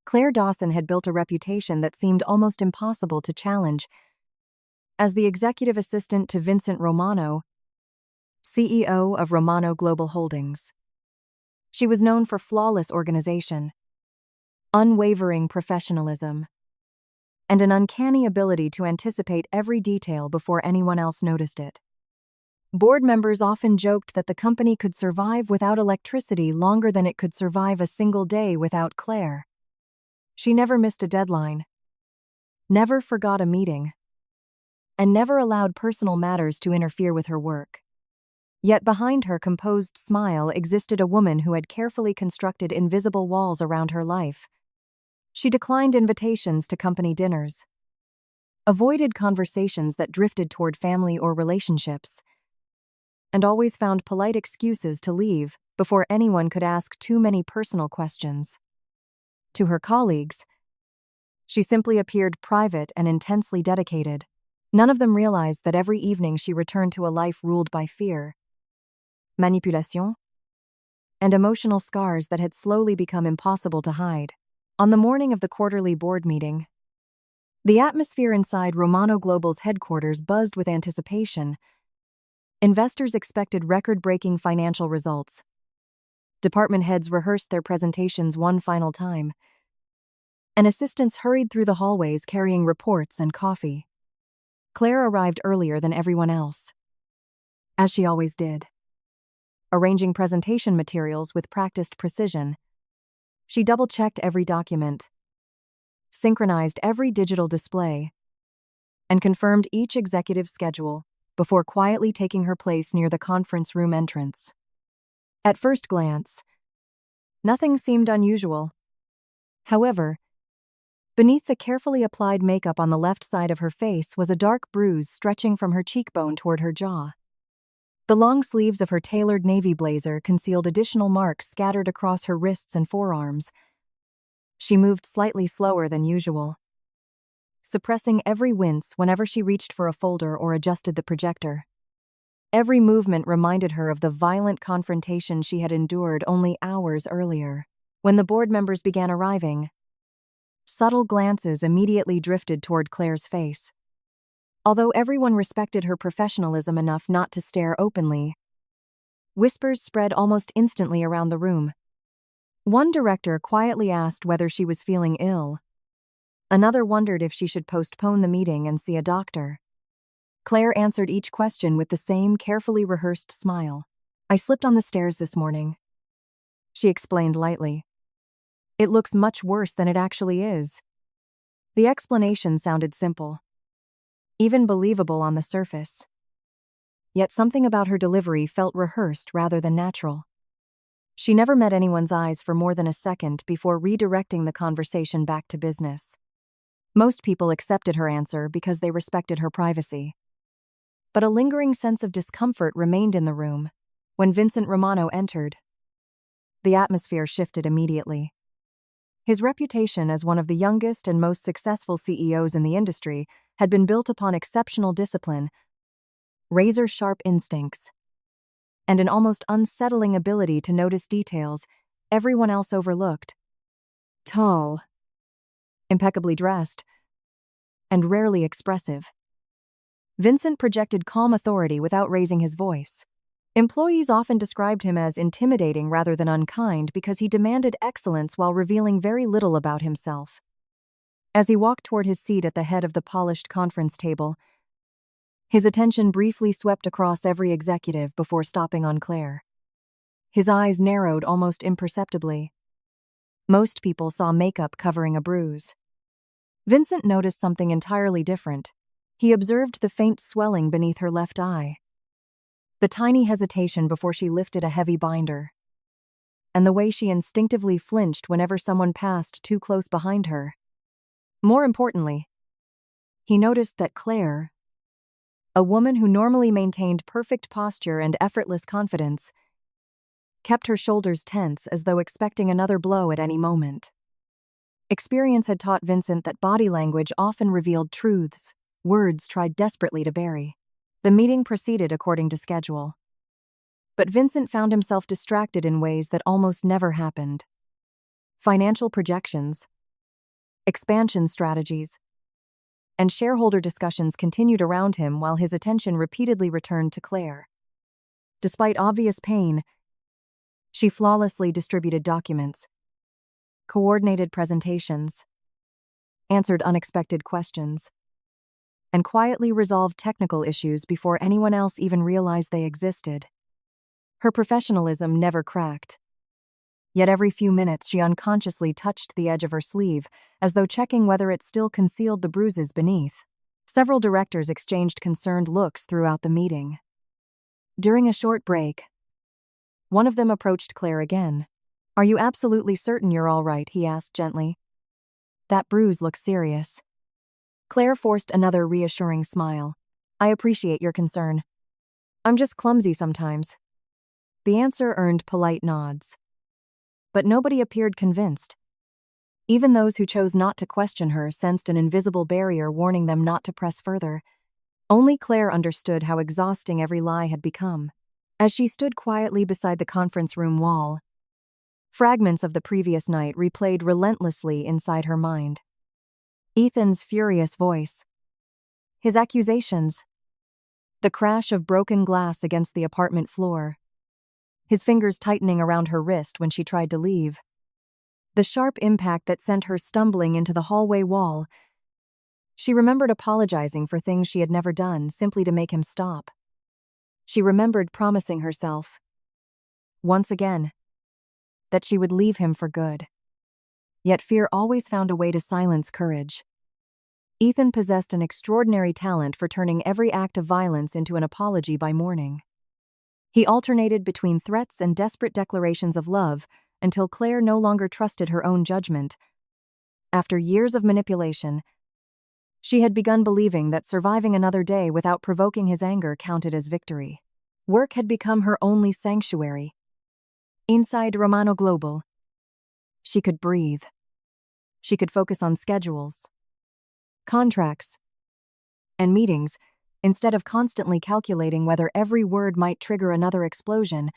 Claire Dawson had built a reputation that seemed almost impossible to challenge. As the executive assistant to Vincent Romano, CEO of Romano Global Holdings, she was known for flawless organization, unwavering professionalism, and an uncanny ability to anticipate every detail before anyone else noticed it. Board members often joked that the company could survive without electricity longer than it could survive a single day without Claire. She never missed a deadline, never forgot a meeting, and never allowed personal matters to interfere with her work. Yet behind her composed smile existed a woman who had carefully constructed invisible walls around her life. She declined invitations to company dinners, avoided conversations that drifted toward family or relationships, and always found polite excuses to leave before anyone could ask too many personal questions. To her colleagues, she simply appeared private and intensely dedicated. None of them realized that every evening she returned to a life ruled by fear, manipulation, and emotional scars that had slowly become impossible to hide. On the morning of the quarterly board meeting, the atmosphere inside Romano Global's headquarters buzzed with anticipation. Investors expected record-breaking financial results. Department heads rehearsed their presentations one final time, and assistants hurried through the hallways carrying reports and coffee. Claire arrived earlier than everyone else, as she always did. Arranging presentation materials with practiced precision, she double-checked every document, synchronized every digital display, and confirmed each executive's schedule before quietly taking her place near the conference room entrance. At first glance, nothing seemed unusual. However, beneath the carefully applied makeup on the left side of her face was a dark bruise stretching from her cheekbone toward her jaw. The long sleeves of her tailored navy blazer concealed additional marks scattered across her wrists and forearms. She moved slightly slower than usual, suppressing every wince whenever she reached for a folder or adjusted the projector. Every movement reminded her of the violent confrontation she had endured only hours earlier. When the board members began arriving, subtle glances immediately drifted toward Claire's face. Although everyone respected her professionalism enough not to stare openly, whispers spread almost instantly around the room. One director quietly asked whether she was feeling ill. Another wondered if she should postpone the meeting and see a doctor. Claire answered each question with the same carefully rehearsed smile. "I slipped on the stairs this morning," she explained lightly. "It looks much worse than it actually is." The explanation sounded simple, even believable on the surface. Yet something about her delivery felt rehearsed rather than natural. She never met anyone's eyes for more than a second before redirecting the conversation back to business. Most people accepted her answer because they respected her privacy. But a lingering sense of discomfort remained in the room. When Vincent Romano entered, the atmosphere shifted immediately. His reputation as one of the youngest and most successful CEOs in the industry had been built upon exceptional discipline, razor-sharp instincts, and an almost unsettling ability to notice details everyone else overlooked. Tall, impeccably dressed, and rarely expressive, Vincent projected calm authority without raising his voice. Employees often described him as intimidating rather than unkind because he demanded excellence while revealing very little about himself. As he walked toward his seat at the head of the polished conference table, his attention briefly swept across every executive before stopping on Claire. His eyes narrowed almost imperceptibly. Most people saw makeup covering a bruise. Vincent noticed something entirely different. He observed the faint swelling beneath her left eye, the tiny hesitation before she lifted a heavy binder, and the way she instinctively flinched whenever someone passed too close behind her. More importantly, he noticed that Claire, a woman who normally maintained perfect posture and effortless confidence, kept her shoulders tense as though expecting another blow at any moment. Experience had taught Vincent that body language often revealed truths words tried desperately to bury. The meeting proceeded according to schedule. But Vincent found himself distracted in ways that almost never happened. Financial projections, expansion strategies, and shareholder discussions continued around him while his attention repeatedly returned to Claire. Despite obvious pain, she flawlessly distributed documents, coordinated presentations, answered unexpected questions, and quietly resolved technical issues before anyone else even realized they existed. Her professionalism never cracked. Yet every few minutes she unconsciously touched the edge of her sleeve, as though checking whether it still concealed the bruises beneath. Several directors exchanged concerned looks throughout the meeting. During a short break, one of them approached Claire again. "Are you absolutely certain you're all right?" he asked gently. "That bruise looks serious." Claire forced another reassuring smile. "I appreciate your concern. I'm just clumsy sometimes." The answer earned polite nods. But nobody appeared convinced. Even those who chose not to question her sensed an invisible barrier warning them not to press further. Only Claire understood how exhausting every lie had become. As she stood quietly beside the conference room wall, fragments of the previous night replayed relentlessly inside her mind. Ethan's furious voice, his accusations, the crash of broken glass against the apartment floor, his fingers tightening around her wrist when she tried to leave, the sharp impact that sent her stumbling into the hallway wall. She remembered apologizing for things she had never done simply to make him stop. She remembered promising herself, once again, that she would leave him for good. Yet fear always found a way to silence courage. Ethan possessed an extraordinary talent for turning every act of violence into an apology by morning. He alternated between threats and desperate declarations of love until Claire no longer trusted her own judgment. After years of manipulation, she had begun believing that surviving another day without provoking his anger counted as victory. Work had become her only sanctuary. Inside Romano Global, she could breathe. She could focus on schedules, contracts, and meetings, instead of constantly calculating whether every word might trigger another explosion.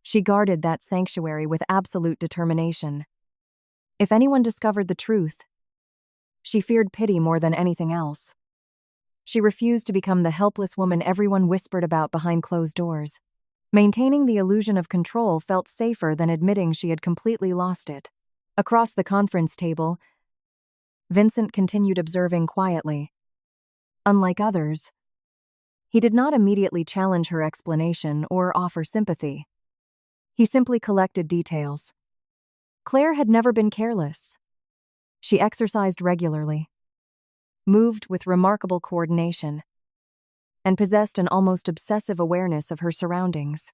She guarded that sanctuary with absolute determination. If anyone discovered the truth, she feared pity more than anything else. She refused to become the helpless woman everyone whispered about behind closed doors. Maintaining the illusion of control felt safer than admitting she had completely lost it. Across the conference table, Vincent continued observing quietly. Unlike others, he did not immediately challenge her explanation or offer sympathy. He simply collected details. Claire had never been careless. She exercised regularly, moved with remarkable coordination, and possessed an almost obsessive awareness of her surroundings.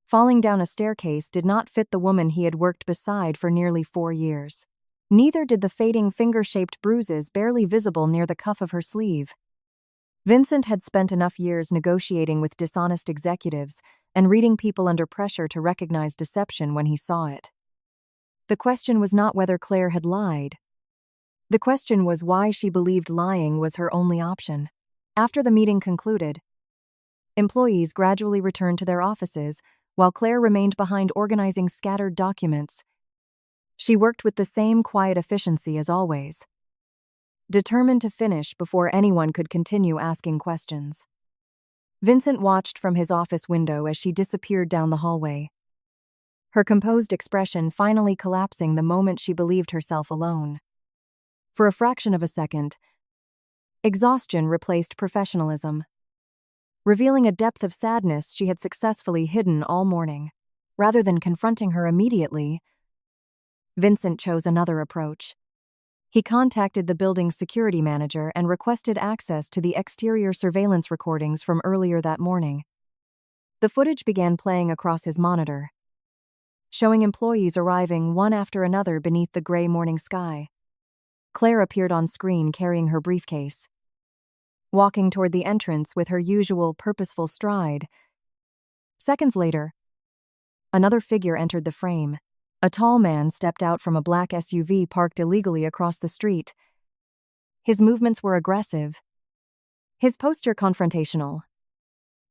Falling down a staircase did not fit the woman he had worked beside for nearly 4 years. Neither did the fading finger-shaped bruises barely visible near the cuff of her sleeve. Vincent had spent enough years negotiating with dishonest executives and reading people under pressure to recognize deception when he saw it. The question was not whether Claire had lied. The question was why she believed lying was her only option. After the meeting concluded, employees gradually returned to their offices, while Claire remained behind organizing scattered documents. She worked with the same quiet efficiency as always, determined to finish before anyone could continue asking questions. Vincent watched from his office window as she disappeared down the hallway, her composed expression finally collapsing the moment she believed herself alone. For a fraction of a second, exhaustion replaced professionalism, revealing a depth of sadness she had successfully hidden all morning. Rather than confronting her immediately, Vincent chose another approach. He contacted the building's security manager and requested access to the exterior surveillance recordings from earlier that morning. The footage began playing across his monitor, showing employees arriving one after another beneath the gray morning sky. Claire appeared on screen carrying her briefcase, walking toward the entrance with her usual purposeful stride. Seconds later, another figure entered the frame. A tall man stepped out from a black SUV parked illegally across the street. His movements were aggressive, his posture confrontational.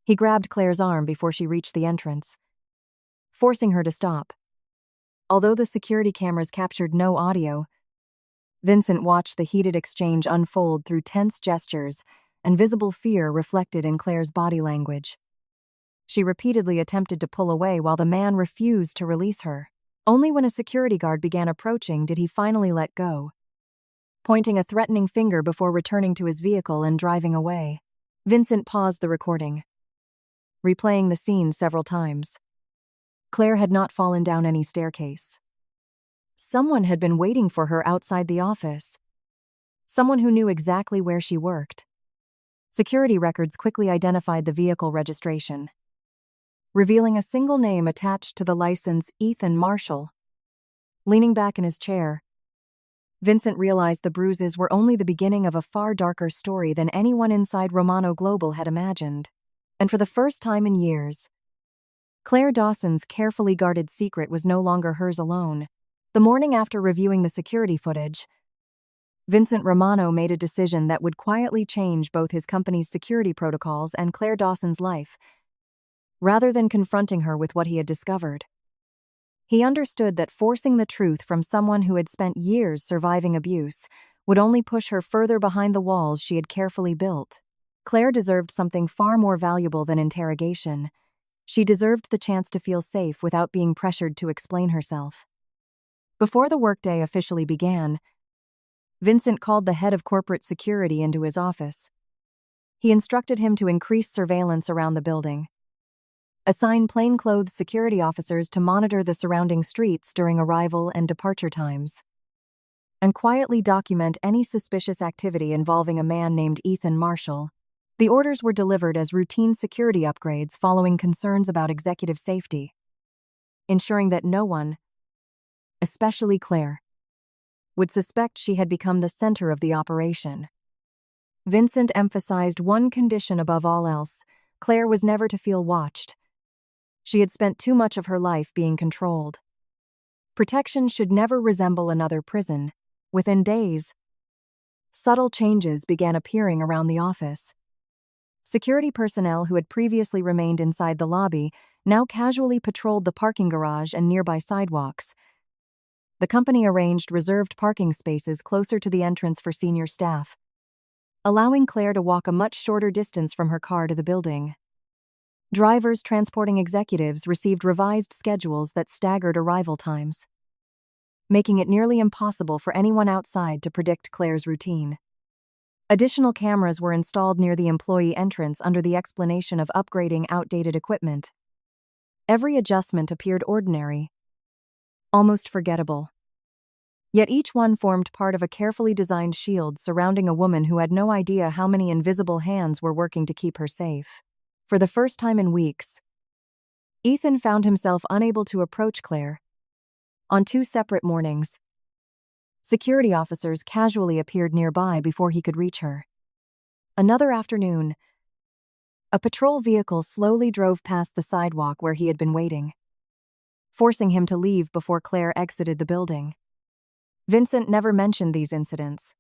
He grabbed Claire's arm before she reached the entrance, forcing her to stop. Although the security cameras captured no audio, Vincent watched the heated exchange unfold through tense gestures and visible fear reflected in Claire's body language. She repeatedly attempted to pull away while the man refused to release her. Only when a security guard began approaching did he finally let go, pointing a threatening finger before returning to his vehicle and driving away. Vincent paused the recording, replaying the scene several times. Claire had not fallen down any staircase. Someone had been waiting for her outside the office. Someone who knew exactly where she worked. Security records quickly identified the vehicle registration, revealing a single name attached to the license, Ethan Marshall. Leaning back in his chair, Vincent realized the bruises were only the beginning of a far darker story than anyone inside Romano Global had imagined. And for the first time in years, Claire Dawson's carefully guarded secret was no longer hers alone. The morning after reviewing the security footage, Vincent Romano made a decision that would quietly change both his company's security protocols and Claire Dawson's life. Rather than confronting her with what he had discovered, he understood that forcing the truth from someone who had spent years surviving abuse would only push her further behind the walls she had carefully built. Claire deserved something far more valuable than interrogation. She deserved the chance to feel safe without being pressured to explain herself. Before the workday officially began, Vincent called the head of corporate security into his office. He instructed him to increase surveillance around the building, assign plainclothes security officers to monitor the surrounding streets during arrival and departure times, and quietly document any suspicious activity involving a man named Ethan Marshall. The orders were delivered as routine security upgrades following concerns about executive safety, ensuring that no one, especially Claire, would suspect she had become the center of the operation. Vincent emphasized one condition above all else: Claire was never to feel watched. She had spent too much of her life being controlled. Protection should never resemble another prison. Within days, subtle changes began appearing around the office. Security personnel who had previously remained inside the lobby now casually patrolled the parking garage and nearby sidewalks. The company arranged reserved parking spaces closer to the entrance for senior staff, allowing Claire to walk a much shorter distance from her car to the building. Drivers transporting executives received revised schedules that staggered arrival times, making it nearly impossible for anyone outside to predict Claire's routine. Additional cameras were installed near the employee entrance under the explanation of upgrading outdated equipment. Every adjustment appeared ordinary, almost forgettable. Yet each one formed part of a carefully designed shield surrounding a woman who had no idea how many invisible hands were working to keep her safe. For the first time in weeks, Ethan found himself unable to approach Claire. On 2 separate mornings, security officers casually appeared nearby before he could reach her. Another afternoon, a patrol vehicle slowly drove past the sidewalk where he had been waiting, forcing him to leave before Claire exited the building. Vincent never mentioned these incidents,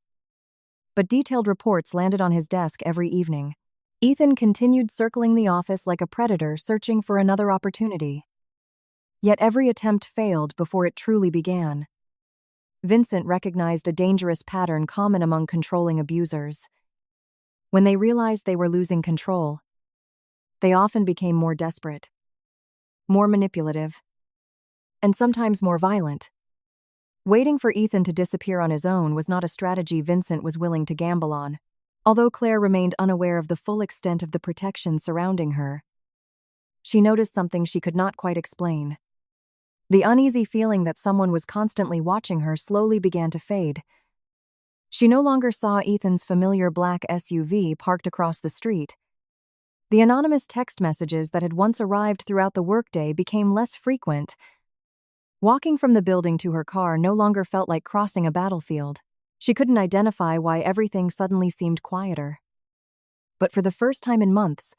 but detailed reports landed on his desk every evening. Ethan continued circling the office like a predator searching for another opportunity. Yet every attempt failed before it truly began. Vincent recognized a dangerous pattern common among controlling abusers. When they realized they were losing control, they often became more desperate, more manipulative, and sometimes more violent. Waiting for Ethan to disappear on his own was not a strategy Vincent was willing to gamble on. Although Claire remained unaware of the full extent of the protection surrounding her, she noticed something she could not quite explain. The uneasy feeling that someone was constantly watching her slowly began to fade. She no longer saw Ethan's familiar black SUV parked across the street. The anonymous text messages that had once arrived throughout the workday became less frequent. Walking from the building to her car no longer felt like crossing a battlefield. She couldn't identify why everything suddenly seemed quieter. But for the first time in months,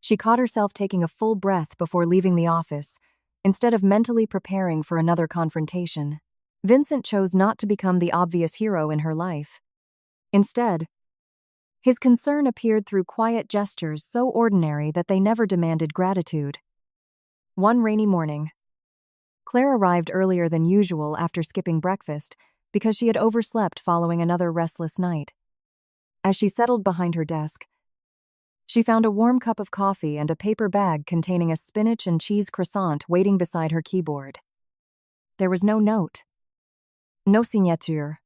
she caught herself taking a full breath before leaving the office, instead of mentally preparing for another confrontation. Vincent chose not to become the obvious hero in her life. Instead, his concern appeared through quiet gestures so ordinary that they never demanded gratitude. One rainy morning, Claire arrived earlier than usual after skipping breakfast, because she had overslept following another restless night. As she settled behind her desk, she found a warm cup of coffee and a paper bag containing a spinach and cheese croissant waiting beside her keyboard. There was no note, no signature,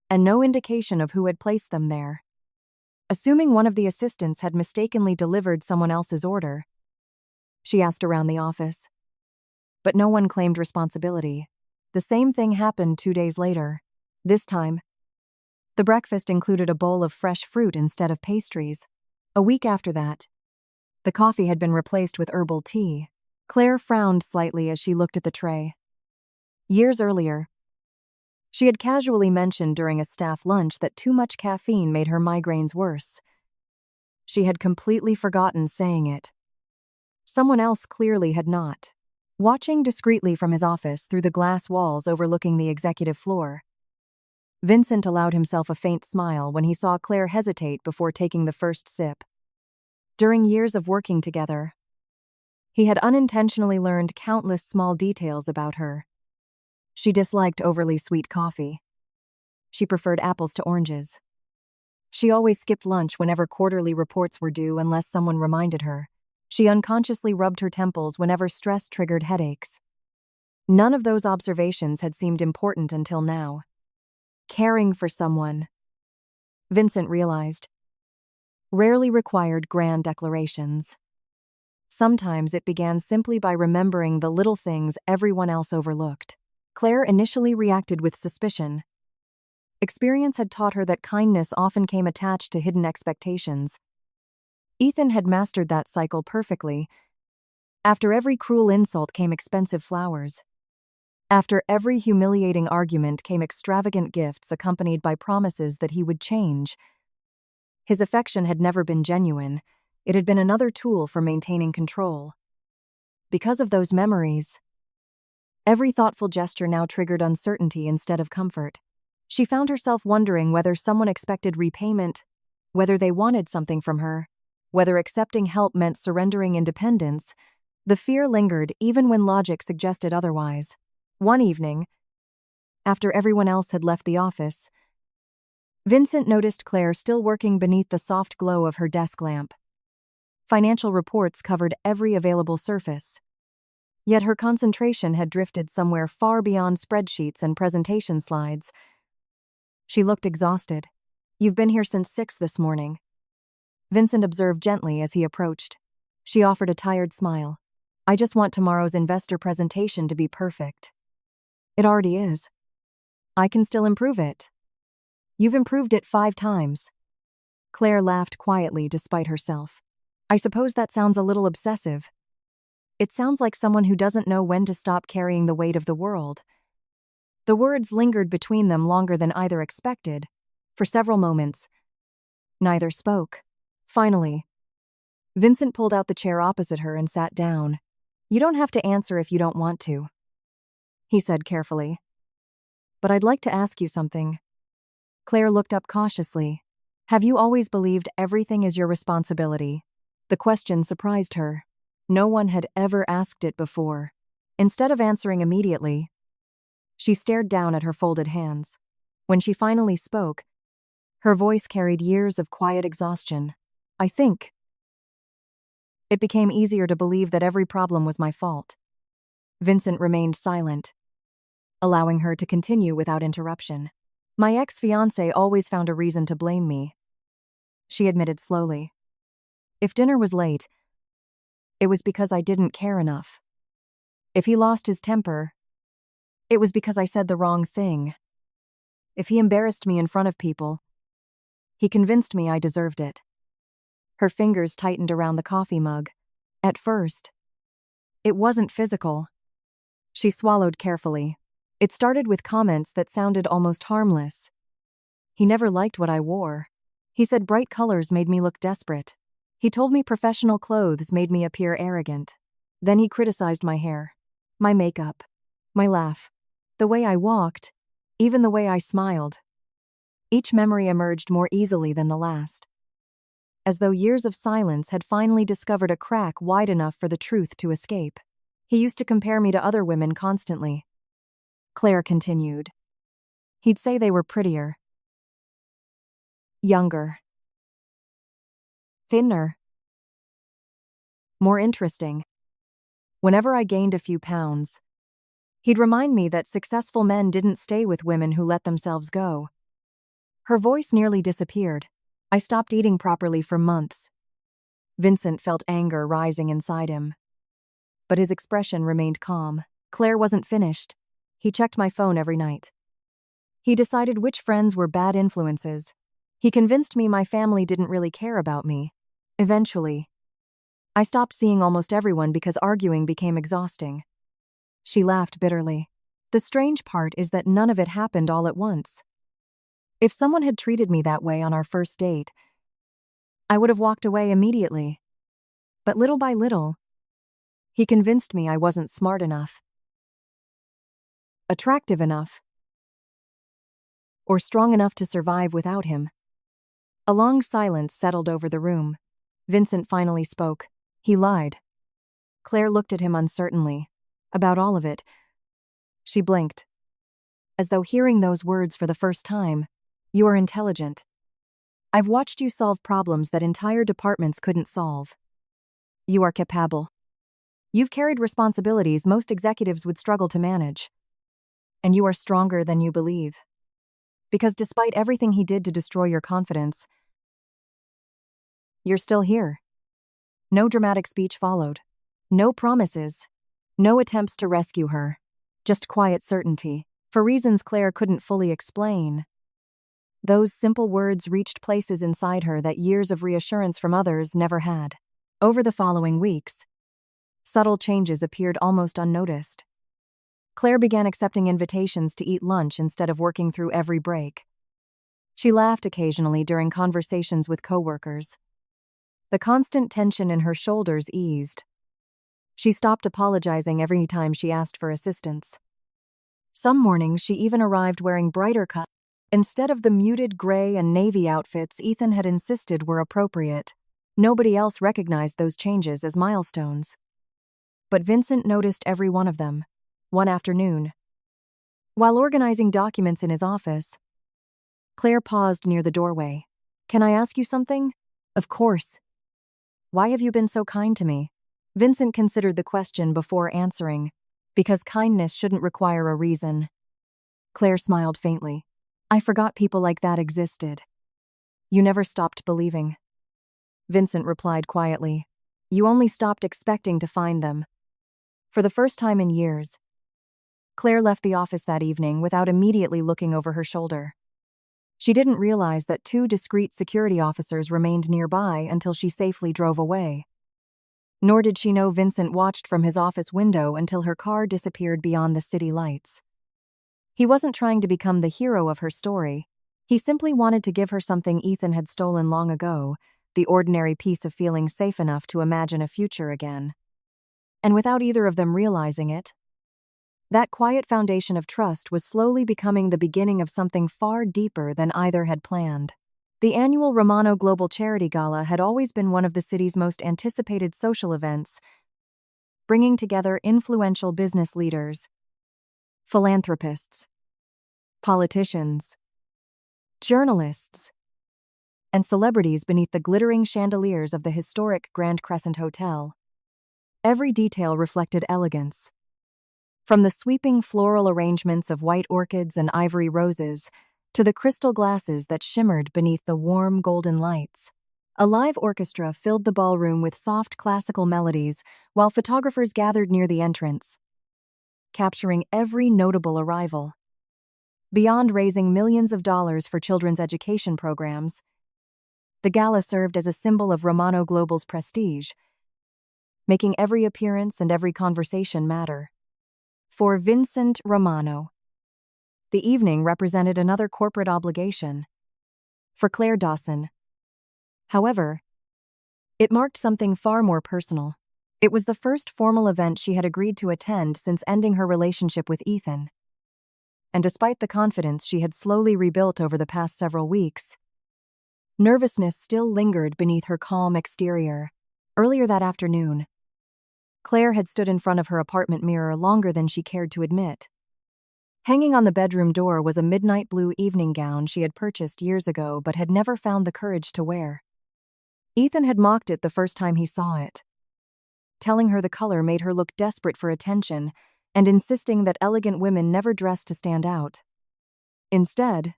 and no indication of who had placed them there. Assuming one of the assistants had mistakenly delivered someone else's order, she asked around the office. But no one claimed responsibility. The same thing happened 2 days later. This time, the breakfast included a bowl of fresh fruit instead of pastries. A week after that, the coffee had been replaced with herbal tea. Claire frowned slightly as she looked at the tray. Years earlier, she had casually mentioned during a staff lunch that too much caffeine made her migraines worse. She had completely forgotten saying it. Someone else clearly had not. Watching discreetly from his office through the glass walls overlooking the executive floor, Vincent allowed himself a faint smile when he saw Claire hesitate before taking the first sip. During years of working together, he had unintentionally learned countless small details about her. She disliked overly sweet coffee. She preferred apples to oranges. She always skipped lunch whenever quarterly reports were due unless someone reminded her. She unconsciously rubbed her temples whenever stress triggered headaches. None of those observations had seemed important until now. Caring for someone, Vincent realized, rarely required grand declarations. Sometimes it began simply by remembering the little things everyone else overlooked. Claire initially reacted with suspicion. Experience had taught her that kindness often came attached to hidden expectations. Ethan had mastered that cycle perfectly. After every cruel insult came expensive flowers. After every humiliating argument came extravagant gifts accompanied by promises that he would change. His affection had never been genuine. It had been another tool for maintaining control. Because of those memories, every thoughtful gesture now triggered uncertainty instead of comfort. She found herself wondering whether someone expected repayment, whether they wanted something from her, whether accepting help meant surrendering independence. The fear lingered even when logic suggested otherwise. One evening, after everyone else had left the office, Vincent noticed Claire still working beneath the soft glow of her desk lamp. Financial reports covered every available surface. Yet her concentration had drifted somewhere far beyond spreadsheets and presentation slides. She looked exhausted. "You've been here since 6 this morning," Vincent observed gently as he approached. She offered a tired smile. "I just want tomorrow's investor presentation to be perfect." "It already is. I can still improve it." "You've improved it 5 times. Claire laughed quietly despite herself. "I suppose that sounds a little obsessive." "It sounds like someone who doesn't know when to stop carrying the weight of the world." The words lingered between them longer than either expected. For several moments, neither spoke. Finally, Vincent pulled out the chair opposite her and sat down. "You don't have to answer if you don't want to," he said carefully. "But I'd like to ask you something." Claire looked up cautiously. "Have you always believed everything is your responsibility?" The question surprised her. No one had ever asked it before. Instead of answering immediately, she stared down at her folded hands. When she finally spoke, her voice carried years of quiet exhaustion. "I think it became easier to believe that every problem was my fault." Vincent remained silent, allowing her to continue without interruption. "My ex-fiancé always found a reason to blame me," she admitted slowly. "If dinner was late, it was because I didn't care enough. If he lost his temper, it was because I said the wrong thing. If he embarrassed me in front of people, he convinced me I deserved it." Her fingers tightened around the coffee mug. "At first, it wasn't physical." She swallowed carefully. "It started with comments that sounded almost harmless. He never liked what I wore. He said bright colors made me look desperate. He told me professional clothes made me appear arrogant. Then he criticized my hair, my makeup, my laugh, the way I walked, even the way I smiled." Each memory emerged more easily than the last, as though years of silence had finally discovered a crack wide enough for the truth to escape. "He used to compare me to other women constantly," Claire continued. He'd say they were prettier, younger, thinner, more interesting. Whenever I gained a few pounds, he'd remind me that successful men didn't stay with women who let themselves go. Her voice nearly disappeared. I stopped eating properly for months. Vincent felt anger rising inside him, but his expression remained calm. Claire wasn't finished. He checked my phone every night. He decided which friends were bad influences. He convinced me my family didn't really care about me. Eventually, I stopped seeing almost everyone because arguing became exhausting. She laughed bitterly. The strange part is that none of it happened all at once. If someone had treated me that way on our first date, I would have walked away immediately. But little by little, he convinced me I wasn't smart enough, attractive enough, or strong enough to survive without him. A long silence settled over the room. Vincent finally spoke. He lied. Claire looked at him uncertainly. About all of it. She blinked, as though hearing those words for the first time. You are intelligent. I've watched you solve problems that entire departments couldn't solve. You are capable. You've carried responsibilities most executives would struggle to manage. And you are stronger than you believe. Because despite everything he did to destroy your confidence, you're still here. No dramatic speech followed. No promises. No attempts to rescue her. Just quiet certainty. For reasons Claire couldn't fully explain. Those simple words reached places inside her that years of reassurance from others never had. Over the following weeks, subtle changes appeared almost unnoticed. Claire began accepting invitations to eat lunch instead of working through every break. She laughed occasionally during conversations with coworkers. The constant tension in her shoulders eased. She stopped apologizing every time she asked for assistance. Some mornings she even arrived wearing brighter colors instead of the muted gray and navy outfits Ethan had insisted were appropriate. Nobody else recognized those changes as milestones. But Vincent noticed every one of them. One afternoon, while organizing documents in his office, Claire paused near the doorway. Can I ask you something? Of course. Why have you been so kind to me? Vincent considered the question before answering. Because kindness shouldn't require a reason. Claire smiled faintly. I forgot people like that existed. You never stopped believing. Vincent replied quietly. You only stopped expecting to find them. For the first time in years, Claire left the office that evening without immediately looking over her shoulder. She didn't realize that 2 discreet security officers remained nearby until she safely drove away. Nor did she know Vincent watched from his office window until her car disappeared beyond the city lights. He wasn't trying to become the hero of her story. He simply wanted to give her something Ethan had stolen long ago, the ordinary peace of feeling safe enough to imagine a future again. And without either of them realizing it, that quiet foundation of trust was slowly becoming the beginning of something far deeper than either had planned. The annual Romano Global Charity Gala had always been one of the city's most anticipated social events, bringing together influential business leaders, philanthropists, politicians, journalists, and celebrities beneath the glittering chandeliers of the historic Grand Crescent Hotel. Every detail reflected elegance. From the sweeping floral arrangements of white orchids and ivory roses to the crystal glasses that shimmered beneath the warm golden lights. A live orchestra filled the ballroom with soft classical melodies while photographers gathered near the entrance, capturing every notable arrival. Beyond raising millions of dollars for children's education programs, the gala served as a symbol of Romano Global's prestige, making every appearance and every conversation matter. For Vincent Romano, the evening represented another corporate obligation. For Claire Dawson, however, it marked something far more personal. It was the first formal event she had agreed to attend since ending her relationship with Ethan. And despite the confidence she had slowly rebuilt over the past several weeks, nervousness still lingered beneath her calm exterior. Earlier that afternoon, Claire had stood in front of her apartment mirror longer than she cared to admit. Hanging on the bedroom door was a midnight blue evening gown she had purchased years ago but had never found the courage to wear. Ethan had mocked it the first time he saw it, telling her the color made her look desperate for attention and insisting that elegant women never dress to stand out. Instead,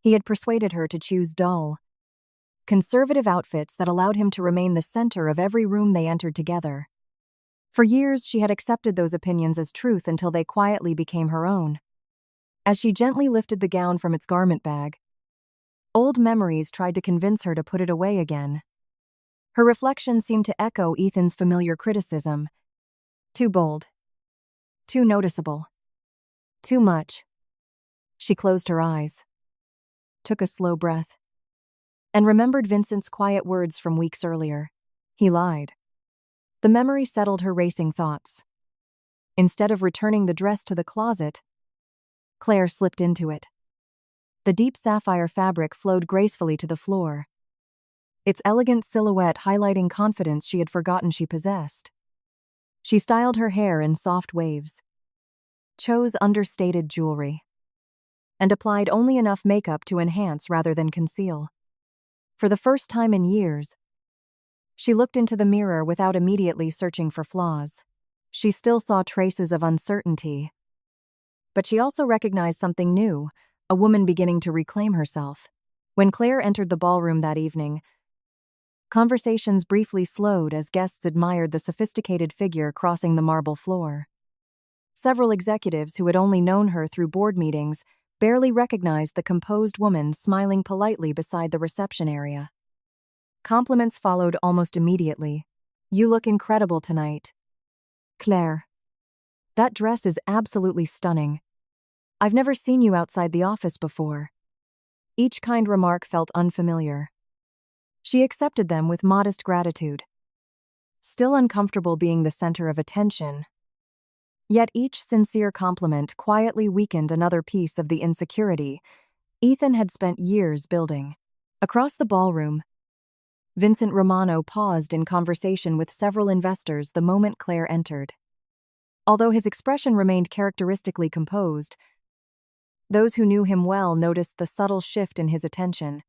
he had persuaded her to choose dull, conservative outfits that allowed him to remain the center of every room they entered together. For years, she had accepted those opinions as truth until they quietly became her own. As she gently lifted the gown from its garment bag, old memories tried to convince her to put it away again. Her reflection seemed to echo Ethan's familiar criticism. Too bold. Too noticeable. Too much. She closed her eyes, took a slow breath, and remembered Vincent's quiet words from weeks earlier. He lied. The memory settled her racing thoughts. Instead of returning the dress to the closet, Claire slipped into it. The deep sapphire fabric flowed gracefully to the floor, its elegant silhouette highlighting confidence she had forgotten she possessed. She styled her hair in soft waves, chose understated jewelry, and applied only enough makeup to enhance rather than conceal. For the first time in years, she looked into the mirror without immediately searching for flaws. She still saw traces of uncertainty, but she also recognized something new, a woman beginning to reclaim herself. When Claire entered the ballroom that evening, conversations briefly slowed as guests admired the sophisticated figure crossing the marble floor. Several executives who had only known her through board meetings barely recognized the composed woman smiling politely beside the reception area. Compliments followed almost immediately. "You look incredible tonight. Claire. That dress is absolutely stunning. I've never seen you outside the office before." Each kind remark felt unfamiliar. She accepted them with modest gratitude, still uncomfortable being the center of attention. Yet each sincere compliment quietly weakened another piece of the insecurity Ethan had spent years building. Across the ballroom, Vincent Romano paused in conversation with several investors the moment Claire entered. Although his expression remained characteristically composed, those who knew him well noticed the subtle shift in his attention.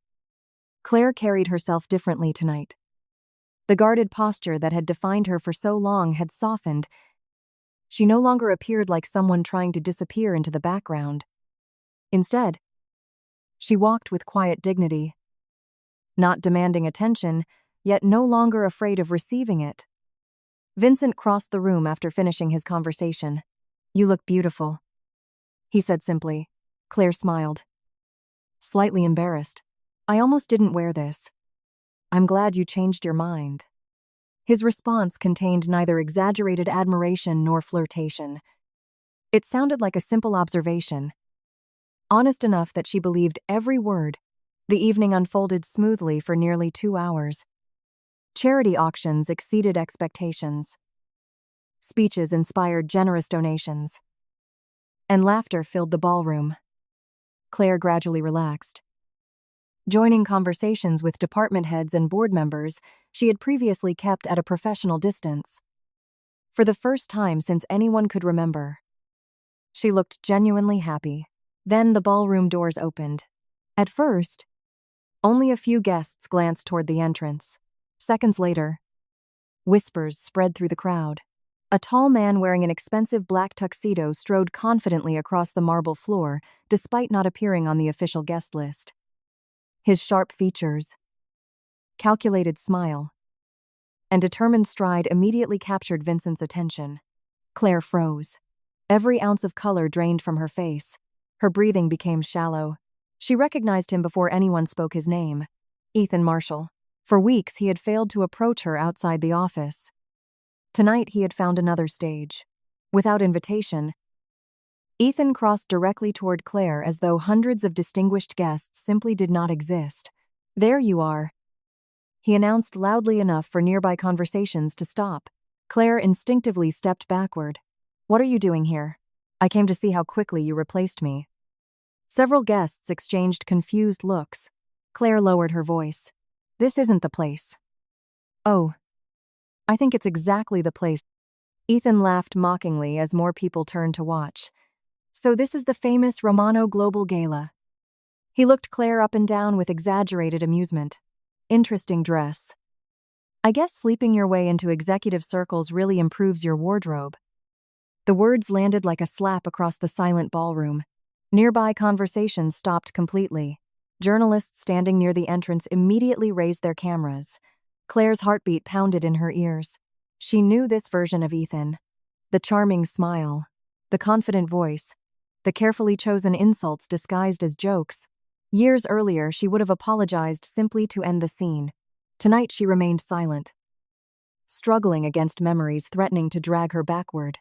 Claire carried herself differently tonight. The guarded posture that had defined her for so long had softened. She no longer appeared like someone trying to disappear into the background. Instead, she walked with quiet dignity, not demanding attention, yet no longer afraid of receiving it. Vincent crossed the room after finishing his conversation. "You look beautiful," he said simply. Claire smiled, slightly embarrassed. "I almost didn't wear this. I'm glad you changed your mind." His response contained neither exaggerated admiration nor flirtation. It sounded like a simple observation, honest enough that she believed every word. The evening unfolded smoothly for nearly 2 hours. Charity auctions exceeded expectations. Speeches inspired generous donations, and laughter filled the ballroom. Claire gradually relaxed, joining conversations with department heads and board members she had previously kept at a professional distance. For the first time since anyone could remember, she looked genuinely happy. Then the ballroom doors opened. At first, only a few guests glanced toward the entrance. Seconds later, whispers spread through the crowd. A tall man wearing an expensive black tuxedo strode confidently across the marble floor, despite not appearing on the official guest list. His sharp features, calculated smile, and determined stride immediately captured Vincent's attention. Claire froze. Every ounce of color drained from her face. Her breathing became shallow. She recognized him before anyone spoke his name. Ethan Marshall. For weeks he had failed to approach her outside the office. Tonight he had found another stage. Without invitation, Ethan crossed directly toward Claire as though hundreds of distinguished guests simply did not exist. "There you are," he announced loudly enough for nearby conversations to stop. Claire instinctively stepped backward. "What are you doing here?" "I came to see how quickly you replaced me." Several guests exchanged confused looks. Claire lowered her voice. "This isn't the place." "Oh, I think it's exactly the place." Ethan laughed mockingly as more people turned to watch. So this is the famous Romano Global Gala. He looked Claire up and down with exaggerated amusement. Interesting dress. I guess sleeping your way into executive circles really improves your wardrobe. The words landed like a slap across the silent ballroom. Nearby conversations stopped completely. Journalists standing near the entrance immediately raised their cameras. Claire's heartbeat pounded in her ears. She knew this version of Ethan. The charming smile, the confident voice, the carefully chosen insults disguised as jokes. Years earlier, she would have apologized simply to end the scene. Tonight, she remained silent, struggling against memories threatening to drag her backward.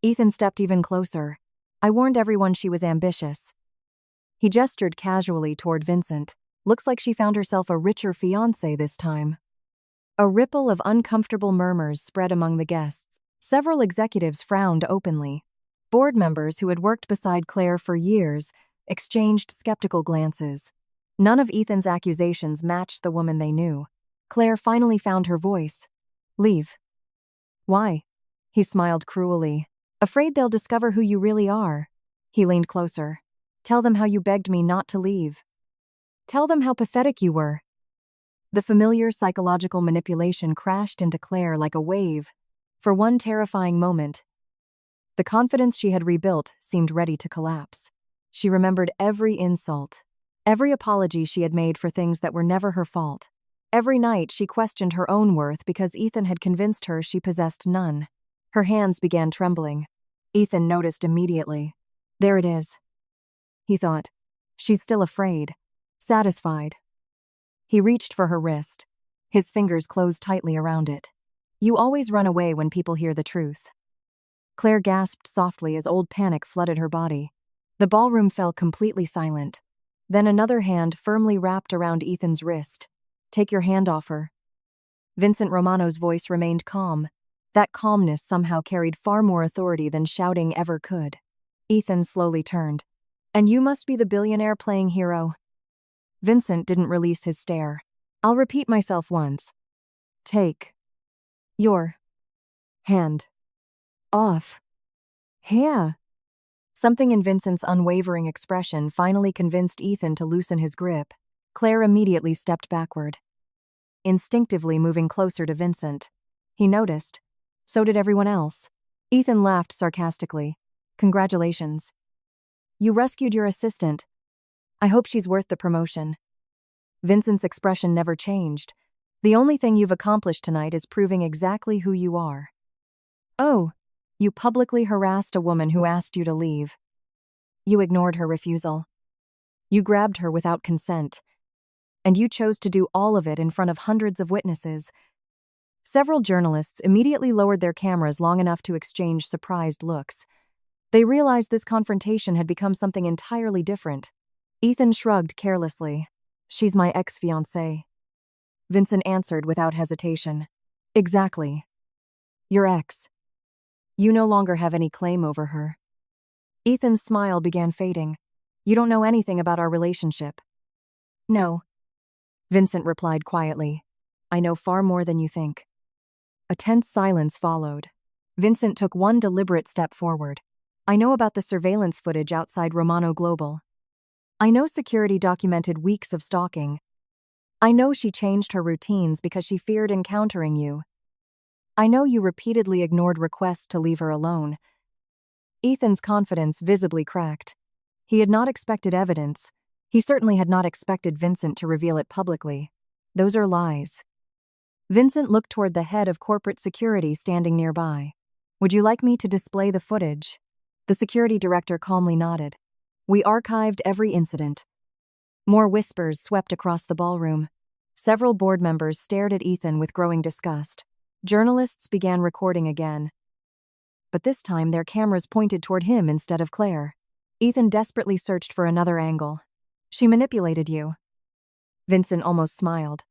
Ethan stepped even closer. I warned everyone she was ambitious. He gestured casually toward Vincent. Looks like she found herself a richer fiancé this time. A ripple of uncomfortable murmurs spread among the guests. Several executives frowned openly. Board members who had worked beside Claire for years exchanged skeptical glances. None of Ethan's accusations matched the woman they knew. Claire finally found her voice. Leave. Why? He smiled cruelly. Afraid they'll discover who you really are. He leaned closer. Tell them how you begged me not to leave. Tell them how pathetic you were. The familiar psychological manipulation crashed into Claire like a wave. For one terrifying moment, the confidence she had rebuilt seemed ready to collapse. She remembered every insult, every apology she had made for things that were never her fault. Every night she questioned her own worth because Ethan had convinced her she possessed none. Her hands began trembling. Ethan noticed immediately. There it is, he thought. She's still afraid, satisfied. He reached for her wrist. His fingers closed tightly around it. You always run away when people hear the truth. Claire gasped softly as old panic flooded her body. The ballroom fell completely silent. Then another hand firmly wrapped around Ethan's wrist. Take your hand off her. Vincent Romano's voice remained calm. That calmness somehow carried far more authority than shouting ever could. Ethan slowly turned. And you must be the billionaire playing hero. Vincent didn't release his stare. I'll repeat myself once. Take your hand off. Yeah. Something in Vincent's unwavering expression finally convinced Ethan to loosen his grip. Claire immediately stepped backward, instinctively moving closer to Vincent. He noticed. So did everyone else. Ethan laughed sarcastically. Congratulations. You rescued your assistant. I hope she's worth the promotion. Vincent's expression never changed. The only thing you've accomplished tonight is proving exactly who you are. Oh, you publicly harassed a woman who asked you to leave. You ignored her refusal. You grabbed her without consent. And you chose to do all of it in front of hundreds of witnesses. Several journalists immediately lowered their cameras long enough to exchange surprised looks. They realized this confrontation had become something entirely different. Ethan shrugged carelessly. She's my ex-fiancée. Vincent answered without hesitation. Exactly. Your ex. You no longer have any claim over her. Ethan's smile began fading. You don't know anything about our relationship. No. Vincent replied quietly. I know far more than you think. A tense silence followed. Vincent took one deliberate step forward. I know about the surveillance footage outside Romano Global. I know security documented weeks of stalking. I know she changed her routines because she feared encountering you. I know you repeatedly ignored requests to leave her alone. Ethan's confidence visibly cracked. He had not expected evidence. He certainly had not expected Vincent to reveal it publicly. Those are lies. Vincent looked toward the head of corporate security standing nearby. Would you like me to display the footage? The security director calmly nodded. We archived every incident. More whispers swept across the ballroom. Several board members stared at Ethan with growing disgust. Journalists began recording again. But this time their cameras pointed toward him instead of Claire. Ethan desperately searched for another angle. She manipulated you. Vincent almost smiled.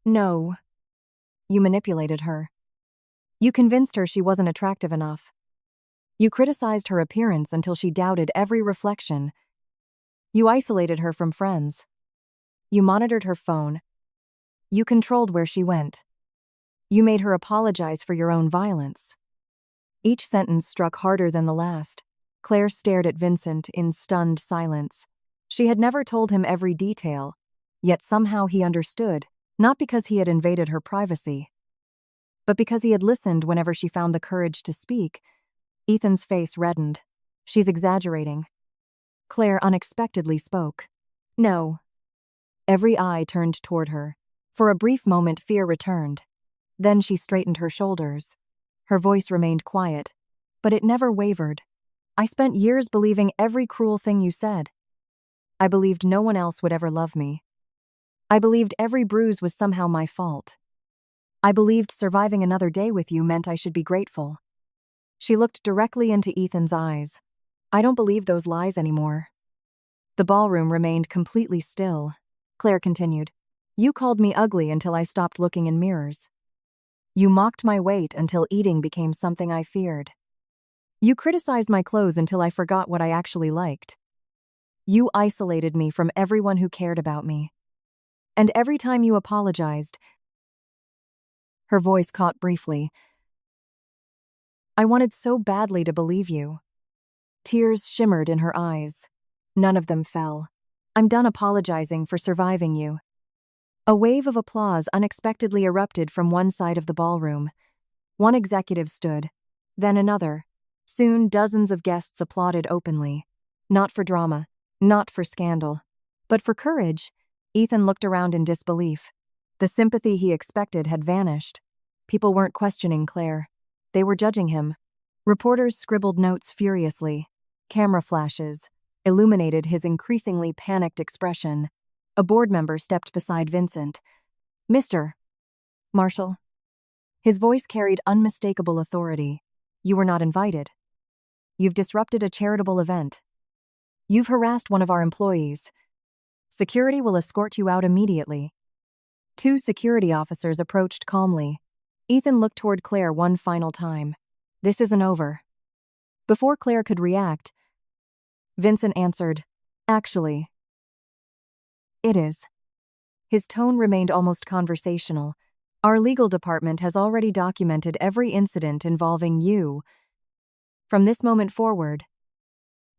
No. You manipulated her. You convinced her she wasn't attractive enough. You criticized her appearance until she doubted every reflection. You isolated her from friends. You monitored her phone. You controlled where she went. You made her apologize for your own violence. Each sentence struck harder than the last. Claire stared at Vincent in stunned silence. She had never told him every detail, yet somehow he understood, not because he had invaded her privacy, but because he had listened whenever she found the courage to speak. Ethan's face reddened. "She's exaggerating." Claire unexpectedly spoke. "No." Every eye turned toward her. For a brief moment, fear returned. Then she straightened her shoulders. Her voice remained quiet, but it never wavered. "I spent years believing every cruel thing you said. I believed no one else would ever love me. I believed every bruise was somehow my fault. I believed surviving another day with you meant I should be grateful." She looked directly into Ethan's eyes. "I don't believe those lies anymore." The ballroom remained completely still. Claire continued, "You called me ugly until I stopped looking in mirrors. You mocked my weight until eating became something I feared. You criticized my clothes until I forgot what I actually liked. You isolated me from everyone who cared about me. And every time you apologized—" Her voice caught briefly. "I wanted so badly to believe you." Tears shimmered in her eyes. None of them fell. "I'm done apologizing for surviving you." A wave of applause unexpectedly erupted from one side of the ballroom. One executive stood, then another. Soon dozens of guests applauded openly. Not for drama, not for scandal, but for courage. Ethan looked around in disbelief. The sympathy he expected had vanished. People weren't questioning Claire. They were judging him. Reporters scribbled notes furiously. Camera flashes illuminated his increasingly panicked expression. A board member stepped beside Vincent. "Mr. Marshall." His voice carried unmistakable authority. "You were not invited. You've disrupted a charitable event. You've harassed one of our employees. Security will escort you out immediately." Two security officers approached calmly. Ethan looked toward Claire one final time. "This isn't over." Before Claire could react, Vincent answered, "Actually, it is." His tone remained almost conversational. "Our legal department has already documented every incident involving you. From this moment forward,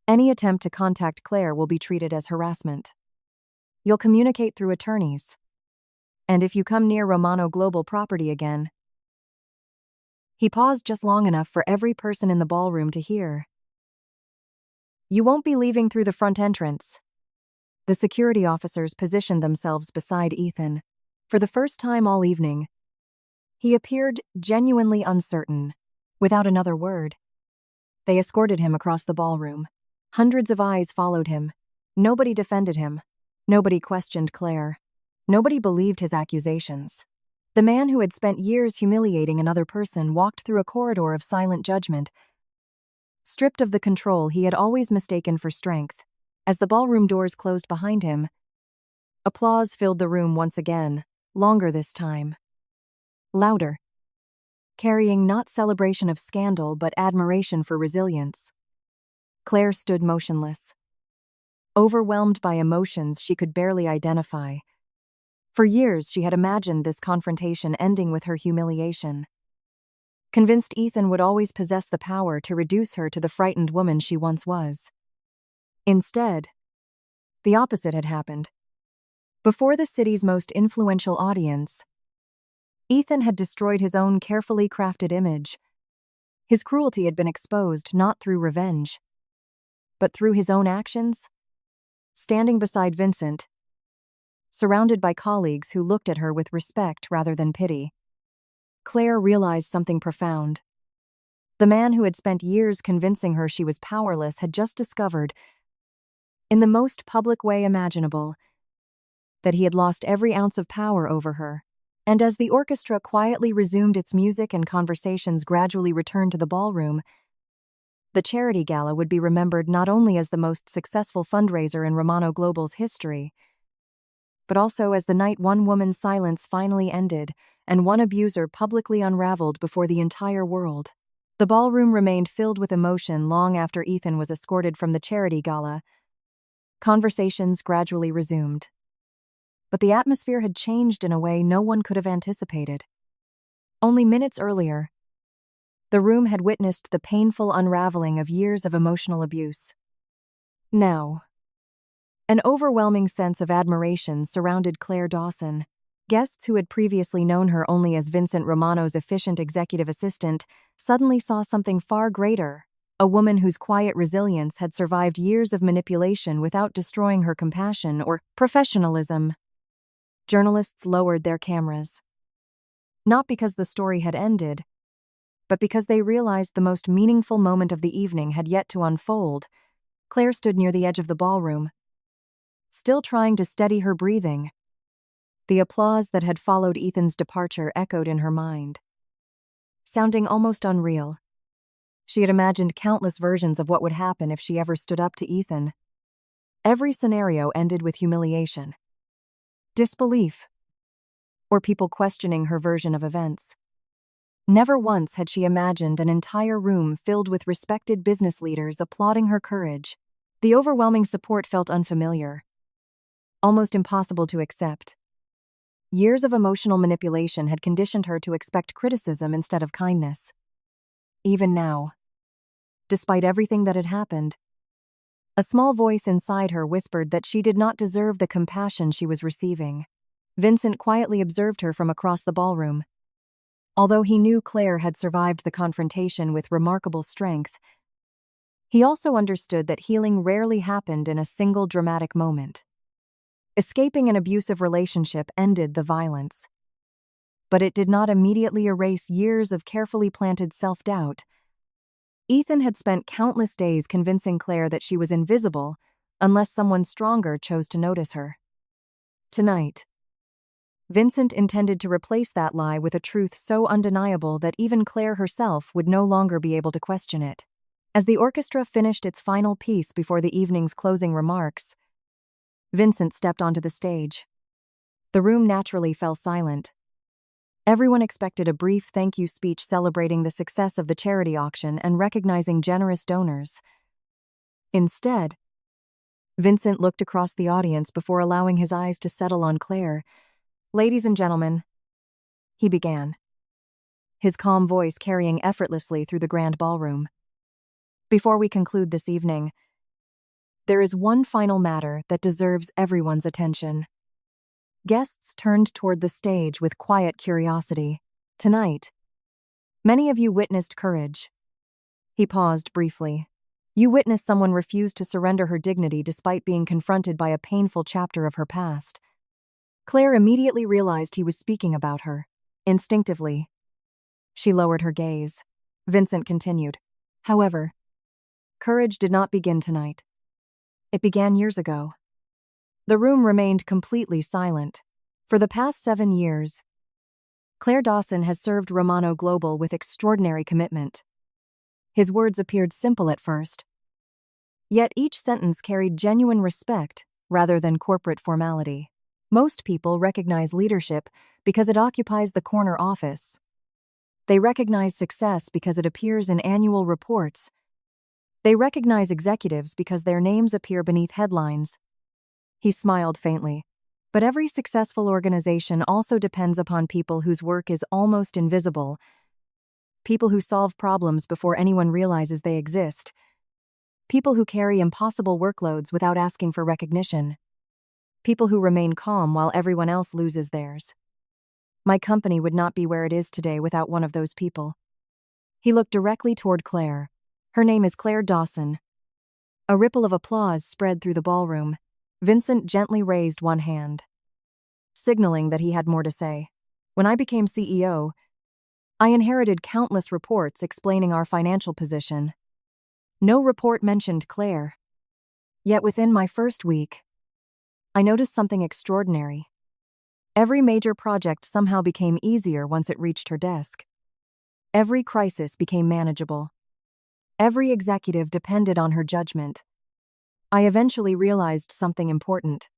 any attempt to contact Claire will be treated as harassment. You'll communicate through attorneys. And if you come near Romano Global property again—" He paused just long enough for every person in the ballroom to hear. "You won't be leaving through the front entrance." The security officers positioned themselves beside Ethan. For the first time all evening, he appeared genuinely uncertain. Without another word, they escorted him across the ballroom. Hundreds of eyes followed him. Nobody defended him. Nobody questioned Claire. Nobody believed his accusations. The man who had spent years humiliating another person walked through a corridor of silent judgment, stripped of the control he had always mistaken for strength. As the ballroom doors closed behind him, applause filled the room once again, longer this time. Louder, carrying not celebration of scandal but admiration for resilience. Claire stood motionless, overwhelmed by emotions she could barely identify. For years she had imagined this confrontation ending with her humiliation, convinced Ethan would always possess the power to reduce her to the frightened woman she once was. Instead, the opposite had happened. Before the city's most influential audience, Ethan had destroyed his own carefully crafted image. His cruelty had been exposed not through revenge, but through his own actions. Standing beside Vincent, surrounded by colleagues who looked at her with respect rather than pity, Claire realized something profound. The man who had spent years convincing her she was powerless had just discovered, in the most public way imaginable, that he had lost every ounce of power over her. And as the orchestra quietly resumed its music and conversations gradually returned to the ballroom, the charity gala would be remembered not only as the most successful fundraiser in Romano Global's history, but also as the night one woman's silence finally ended and one abuser publicly unraveled before the entire world. The ballroom remained filled with emotion long after Ethan was escorted from the charity gala. Conversations gradually resumed. But the atmosphere had changed in a way no one could have anticipated. Only minutes earlier, The room had witnessed the painful unraveling of years of emotional abuse. Now, an overwhelming sense of admiration surrounded Claire Dawson. Guests who had previously known her only as Vincent Romano's efficient executive assistant suddenly saw something far greater, a woman whose quiet resilience had survived years of manipulation without destroying her compassion or professionalism. Journalists lowered their cameras. Not because the story had ended, but because they realized the most meaningful moment of the evening had yet to unfold. Claire stood near the edge of the ballroom, still trying to steady her breathing. The applause that had followed Ethan's departure echoed in her mind, sounding almost unreal. She had imagined countless versions of what would happen if she ever stood up to Ethan. Every scenario ended with humiliation, disbelief, or people questioning her version of events. Never once had she imagined an entire room filled with respected business leaders applauding her courage. The overwhelming support felt unfamiliar, almost impossible to accept. Years of emotional manipulation had conditioned her to expect criticism instead of kindness. Even now, despite everything that had happened, a small voice inside her whispered that she did not deserve the compassion she was receiving. Vincent quietly observed her from across the ballroom. Although he knew Claire had survived the confrontation with remarkable strength, he also understood that healing rarely happened in a single dramatic moment. Escaping an abusive relationship ended the violence, but it did not immediately erase years of carefully planted self-doubt. Ethan had spent countless days convincing Claire that she was invisible unless someone stronger chose to notice her. Tonight, Vincent intended to replace that lie with a truth so undeniable that even Claire herself would no longer be able to question it. As the orchestra finished its final piece before the evening's closing remarks, Vincent stepped onto the stage. The room naturally fell silent. Everyone expected a brief thank you speech celebrating the success of the charity auction and recognizing generous donors. Instead, Vincent looked across the audience before allowing his eyes to settle on Claire. "Ladies and gentlemen," he began, his calm voice carrying effortlessly through the grand ballroom. "Before we conclude this evening, there is one final matter that deserves everyone's attention." Guests turned toward the stage with quiet curiosity. "Tonight, many of you witnessed courage." He paused briefly. "You witnessed someone refuse to surrender her dignity despite being confronted by a painful chapter of her past." Claire immediately realized he was speaking about her. Instinctively, she lowered her gaze. Vincent continued, "However, courage did not begin tonight. It began years ago." The room remained completely silent. For the past 7 years, Claire Dawson has served Romano Global with extraordinary commitment. His words appeared simple at first, yet each sentence carried genuine respect rather than corporate formality. Most people recognize leadership because it occupies the corner office. They recognize success because it appears in annual reports. They recognize executives because their names appear beneath headlines. He smiled faintly. But every successful organization also depends upon people whose work is almost invisible. People who solve problems before anyone realizes they exist. People who carry impossible workloads without asking for recognition. People who remain calm while everyone else loses theirs. My company would not be where it is today without one of those people." He looked directly toward Claire. "Her name is Claire Dawson." A ripple of applause spread through the ballroom. Vincent gently raised one hand, signaling that he had more to say. "When I became CEO, I inherited countless reports explaining our financial position. No report mentioned Claire. Yet within my first week, I noticed something extraordinary. Every major project somehow became easier once it reached her desk. Every crisis became manageable. Every executive depended on her judgment. I eventually realized something important.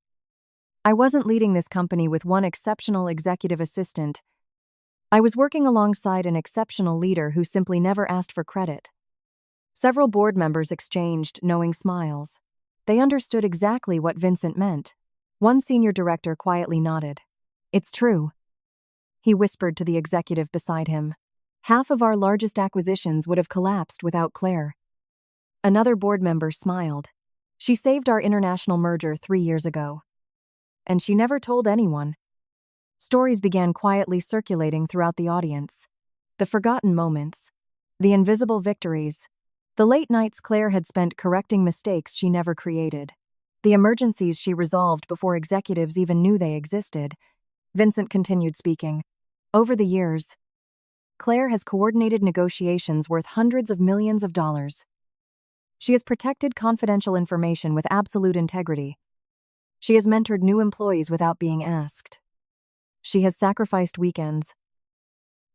I wasn't leading this company with one exceptional executive assistant. I was working alongside an exceptional leader who simply never asked for credit." Several board members exchanged knowing smiles. They understood exactly what Vincent meant. One senior director quietly nodded. "It's true," he whispered to the executive beside him. Half of our largest acquisitions would have collapsed without Claire. Another board member smiled. She saved our international merger 3 years ago. And she never told anyone. Stories began quietly circulating throughout the audience. The forgotten moments. The invisible victories. The late nights Claire had spent correcting mistakes she never created. The emergencies she resolved before executives even knew they existed. Vincent continued speaking. Over the years, Claire has coordinated negotiations worth hundreds of millions of dollars. She has protected confidential information with absolute integrity. She has mentored new employees without being asked. She has sacrificed weekends,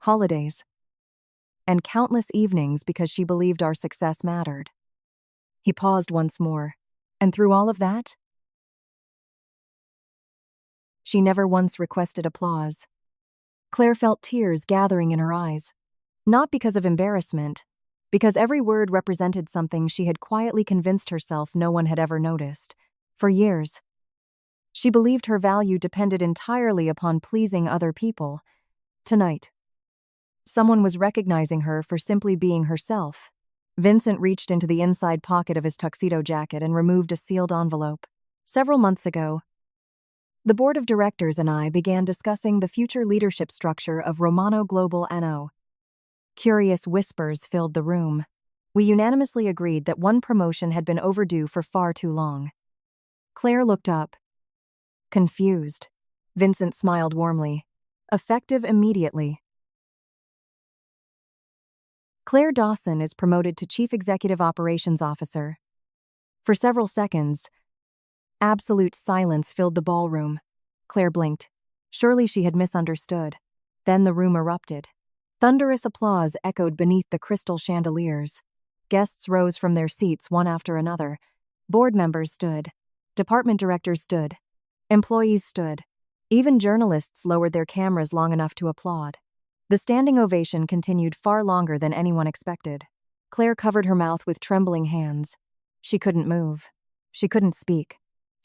holidays, and countless evenings because she believed our success mattered. He paused once more, and through all of that, she never once requested applause. Claire felt tears gathering in her eyes, not because of embarrassment, because every word represented something she had quietly convinced herself no one had ever noticed. For years, she believed her value depended entirely upon pleasing other people. Tonight, someone was recognizing her for simply being herself. Vincent reached into the inside pocket of his tuxedo jacket and removed a sealed envelope. Several months ago, the board of directors and I began discussing the future leadership structure of Romano Global NO. Curious whispers filled the room. We unanimously agreed that one promotion had been overdue for far too long. Claire looked up, confused. Vincent smiled warmly. Effective immediately. Claire Dawson is promoted to Chief Executive Operations Officer. For several seconds, absolute silence filled the ballroom. Claire blinked. Surely she had misunderstood. Then the room erupted. Thunderous applause echoed beneath the crystal chandeliers. Guests rose from their seats one after another. Board members stood. Department directors stood. Employees stood. Even journalists lowered their cameras long enough to applaud. The standing ovation continued far longer than anyone expected. Claire covered her mouth with trembling hands. She couldn't move. She couldn't speak.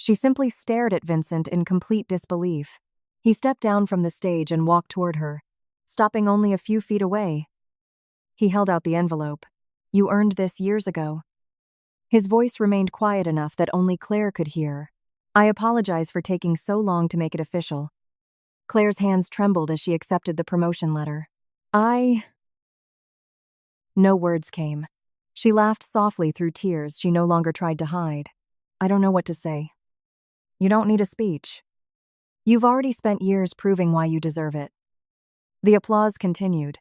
She simply stared at Vincent in complete disbelief. He stepped down from the stage and walked toward her, stopping only a few feet away. He held out the envelope. "You earned this years ago." His voice remained quiet enough that only Claire could hear. "I apologize for taking so long to make it official." Claire's hands trembled as she accepted the promotion letter. No words came. She laughed softly through tears she no longer tried to hide. "I don't know what to say." "You don't need a speech. You've already spent years proving why you deserve it." The applause continued.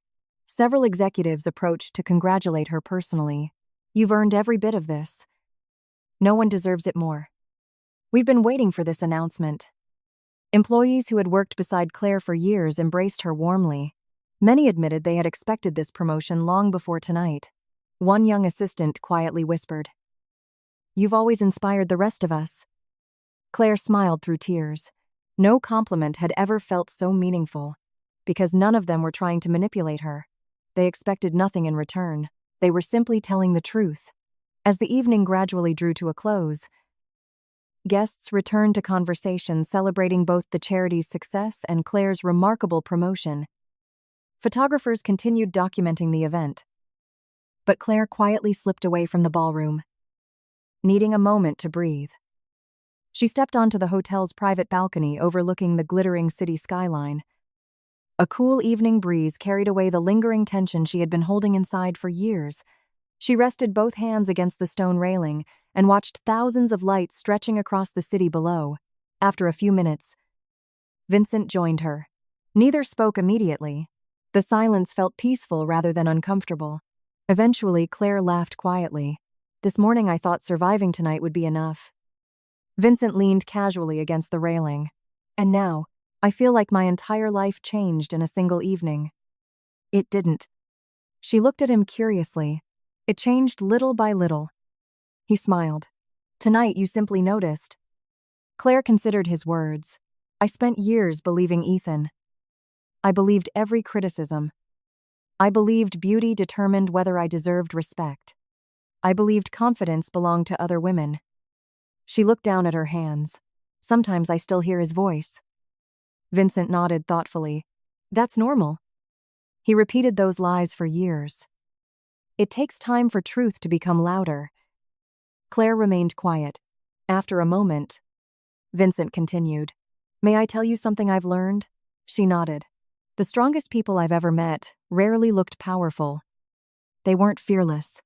Several executives approached to congratulate her personally. "You've earned every bit of this. No one deserves it more. We've been waiting for this announcement." Employees who had worked beside Claire for years embraced her warmly. Many admitted they had expected this promotion long before tonight. One young assistant quietly whispered, "You've always inspired the rest of us." Claire smiled through tears. No compliment had ever felt so meaningful, because none of them were trying to manipulate her. They expected nothing in return. They were simply telling the truth. As the evening gradually drew to a close, guests returned to conversation celebrating both the charity's success and Claire's remarkable promotion. Photographers continued documenting the event. But Claire quietly slipped away from the ballroom, needing a moment to breathe. She stepped onto the hotel's private balcony overlooking the glittering city skyline. A cool evening breeze carried away the lingering tension she had been holding inside for years. She rested both hands against the stone railing and watched thousands of lights stretching across the city below. After a few minutes, Vincent joined her. Neither spoke immediately. The silence felt peaceful rather than uncomfortable. Eventually, Claire laughed quietly. "This morning I thought surviving tonight would be enough." Vincent leaned casually against the railing. "And now, I feel like my entire life changed in a single evening." It didn't. She looked at him curiously. It changed little by little. He smiled. "Tonight you simply noticed." Claire considered his words. "I spent years believing Ethan. I believed every criticism. I believed beauty determined whether I deserved respect. I believed confidence belonged to other women." She looked down at her hands. "Sometimes I still hear his voice." Vincent nodded thoughtfully. "That's normal." He repeated those lies for years. It takes time for truth to become louder. Claire remained quiet. After a moment, Vincent continued. May I tell you something I've learned? She nodded. The strongest people I've ever met rarely looked powerful. They weren't fearless.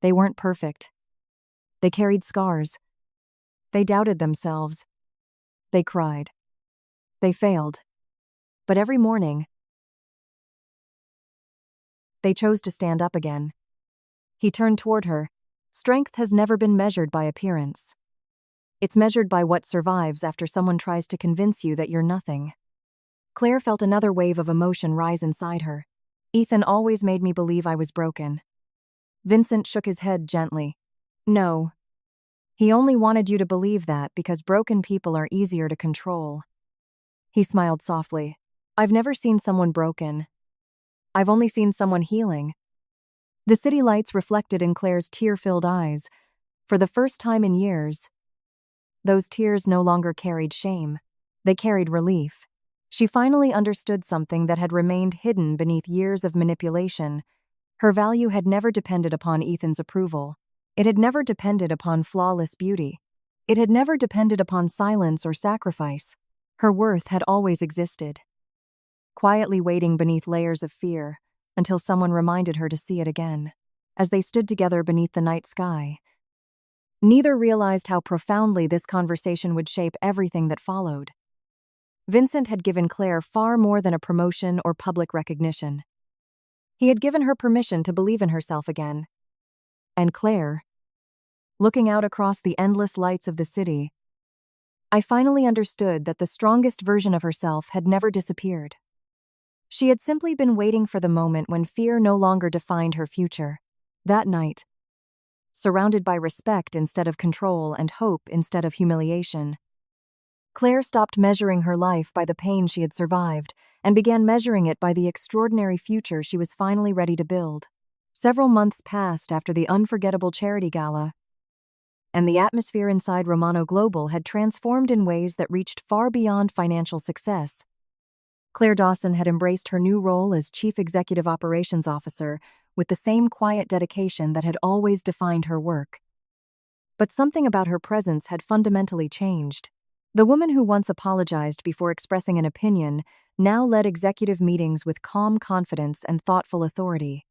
They weren't perfect. They carried scars. They doubted themselves. They cried. They failed. But every morning, they chose to stand up again. He turned toward her. Strength has never been measured by appearance. It's measured by what survives after someone tries to convince you that you're nothing. Claire felt another wave of emotion rise inside her. Ethan always made me believe I was broken. Vincent shook his head gently. No. He only wanted you to believe that because broken people are easier to control. He smiled softly. I've never seen someone broken. I've only seen someone healing. The city lights reflected in Claire's tear-filled eyes. For the first time in years, those tears no longer carried shame. They carried relief. She finally understood something that had remained hidden beneath years of manipulation. Her value had never depended upon Ethan's approval. It had never depended upon flawless beauty. It had never depended upon silence or sacrifice. Her worth had always existed, quietly waiting beneath layers of fear until someone reminded her to see it again. As they stood together beneath the night sky, neither realized how profoundly this conversation would shape everything that followed. Vincent had given Claire far more than a promotion or public recognition. He had given her permission to believe in herself again. And Claire, looking out across the endless lights of the city, I finally understood that the strongest version of herself had never disappeared. She had simply been waiting for the moment when fear no longer defined her future. That night, surrounded by respect instead of control and hope instead of humiliation, Claire stopped measuring her life by the pain she had survived and began measuring it by the extraordinary future she was finally ready to build. Several months passed after the unforgettable charity gala, and the atmosphere inside Romano Global had transformed in ways that reached far beyond financial success. Claire Dawson had embraced her new role as Chief Executive Operations Officer with the same quiet dedication that had always defined her work. But something about her presence had fundamentally changed. The woman who once apologized before expressing an opinion now led executive meetings with calm confidence and thoughtful authority.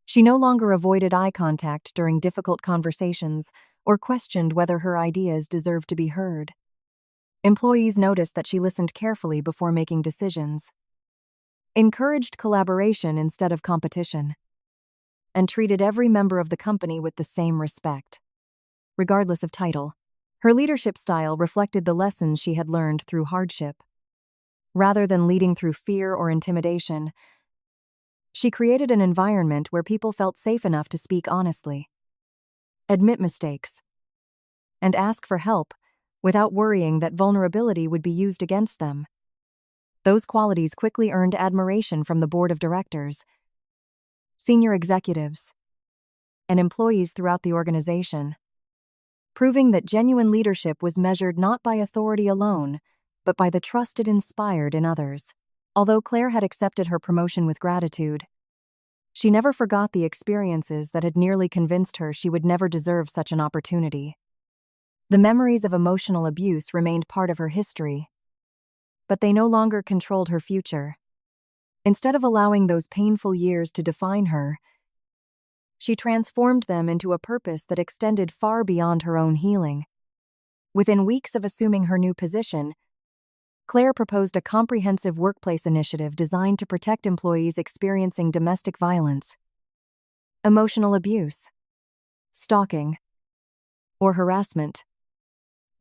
She no longer avoided eye contact during difficult conversations or questioned whether her ideas deserved to be heard. Employees noticed that she listened carefully before making decisions, encouraged collaboration instead of competition, and treated every member of the company with the same respect, regardless of title. Her leadership style reflected the lessons she had learned through hardship. Rather than leading through fear or intimidation, she created an environment where people felt safe enough to speak honestly, admit mistakes, and ask for help without worrying that vulnerability would be used against them. Those qualities quickly earned admiration from the board of directors, senior executives, and employees throughout the organization, proving that genuine leadership was measured not by authority alone, but by the trust it inspired in others. Although Claire had accepted her promotion with gratitude, she never forgot the experiences that had nearly convinced her she would never deserve such an opportunity. The memories of emotional abuse remained part of her history, but they no longer controlled her future. Instead of allowing those painful years to define her, she transformed them into a purpose that extended far beyond her own healing. Within weeks of assuming her new position, Claire proposed a comprehensive workplace initiative designed to protect employees experiencing domestic violence, emotional abuse, stalking, or harassment.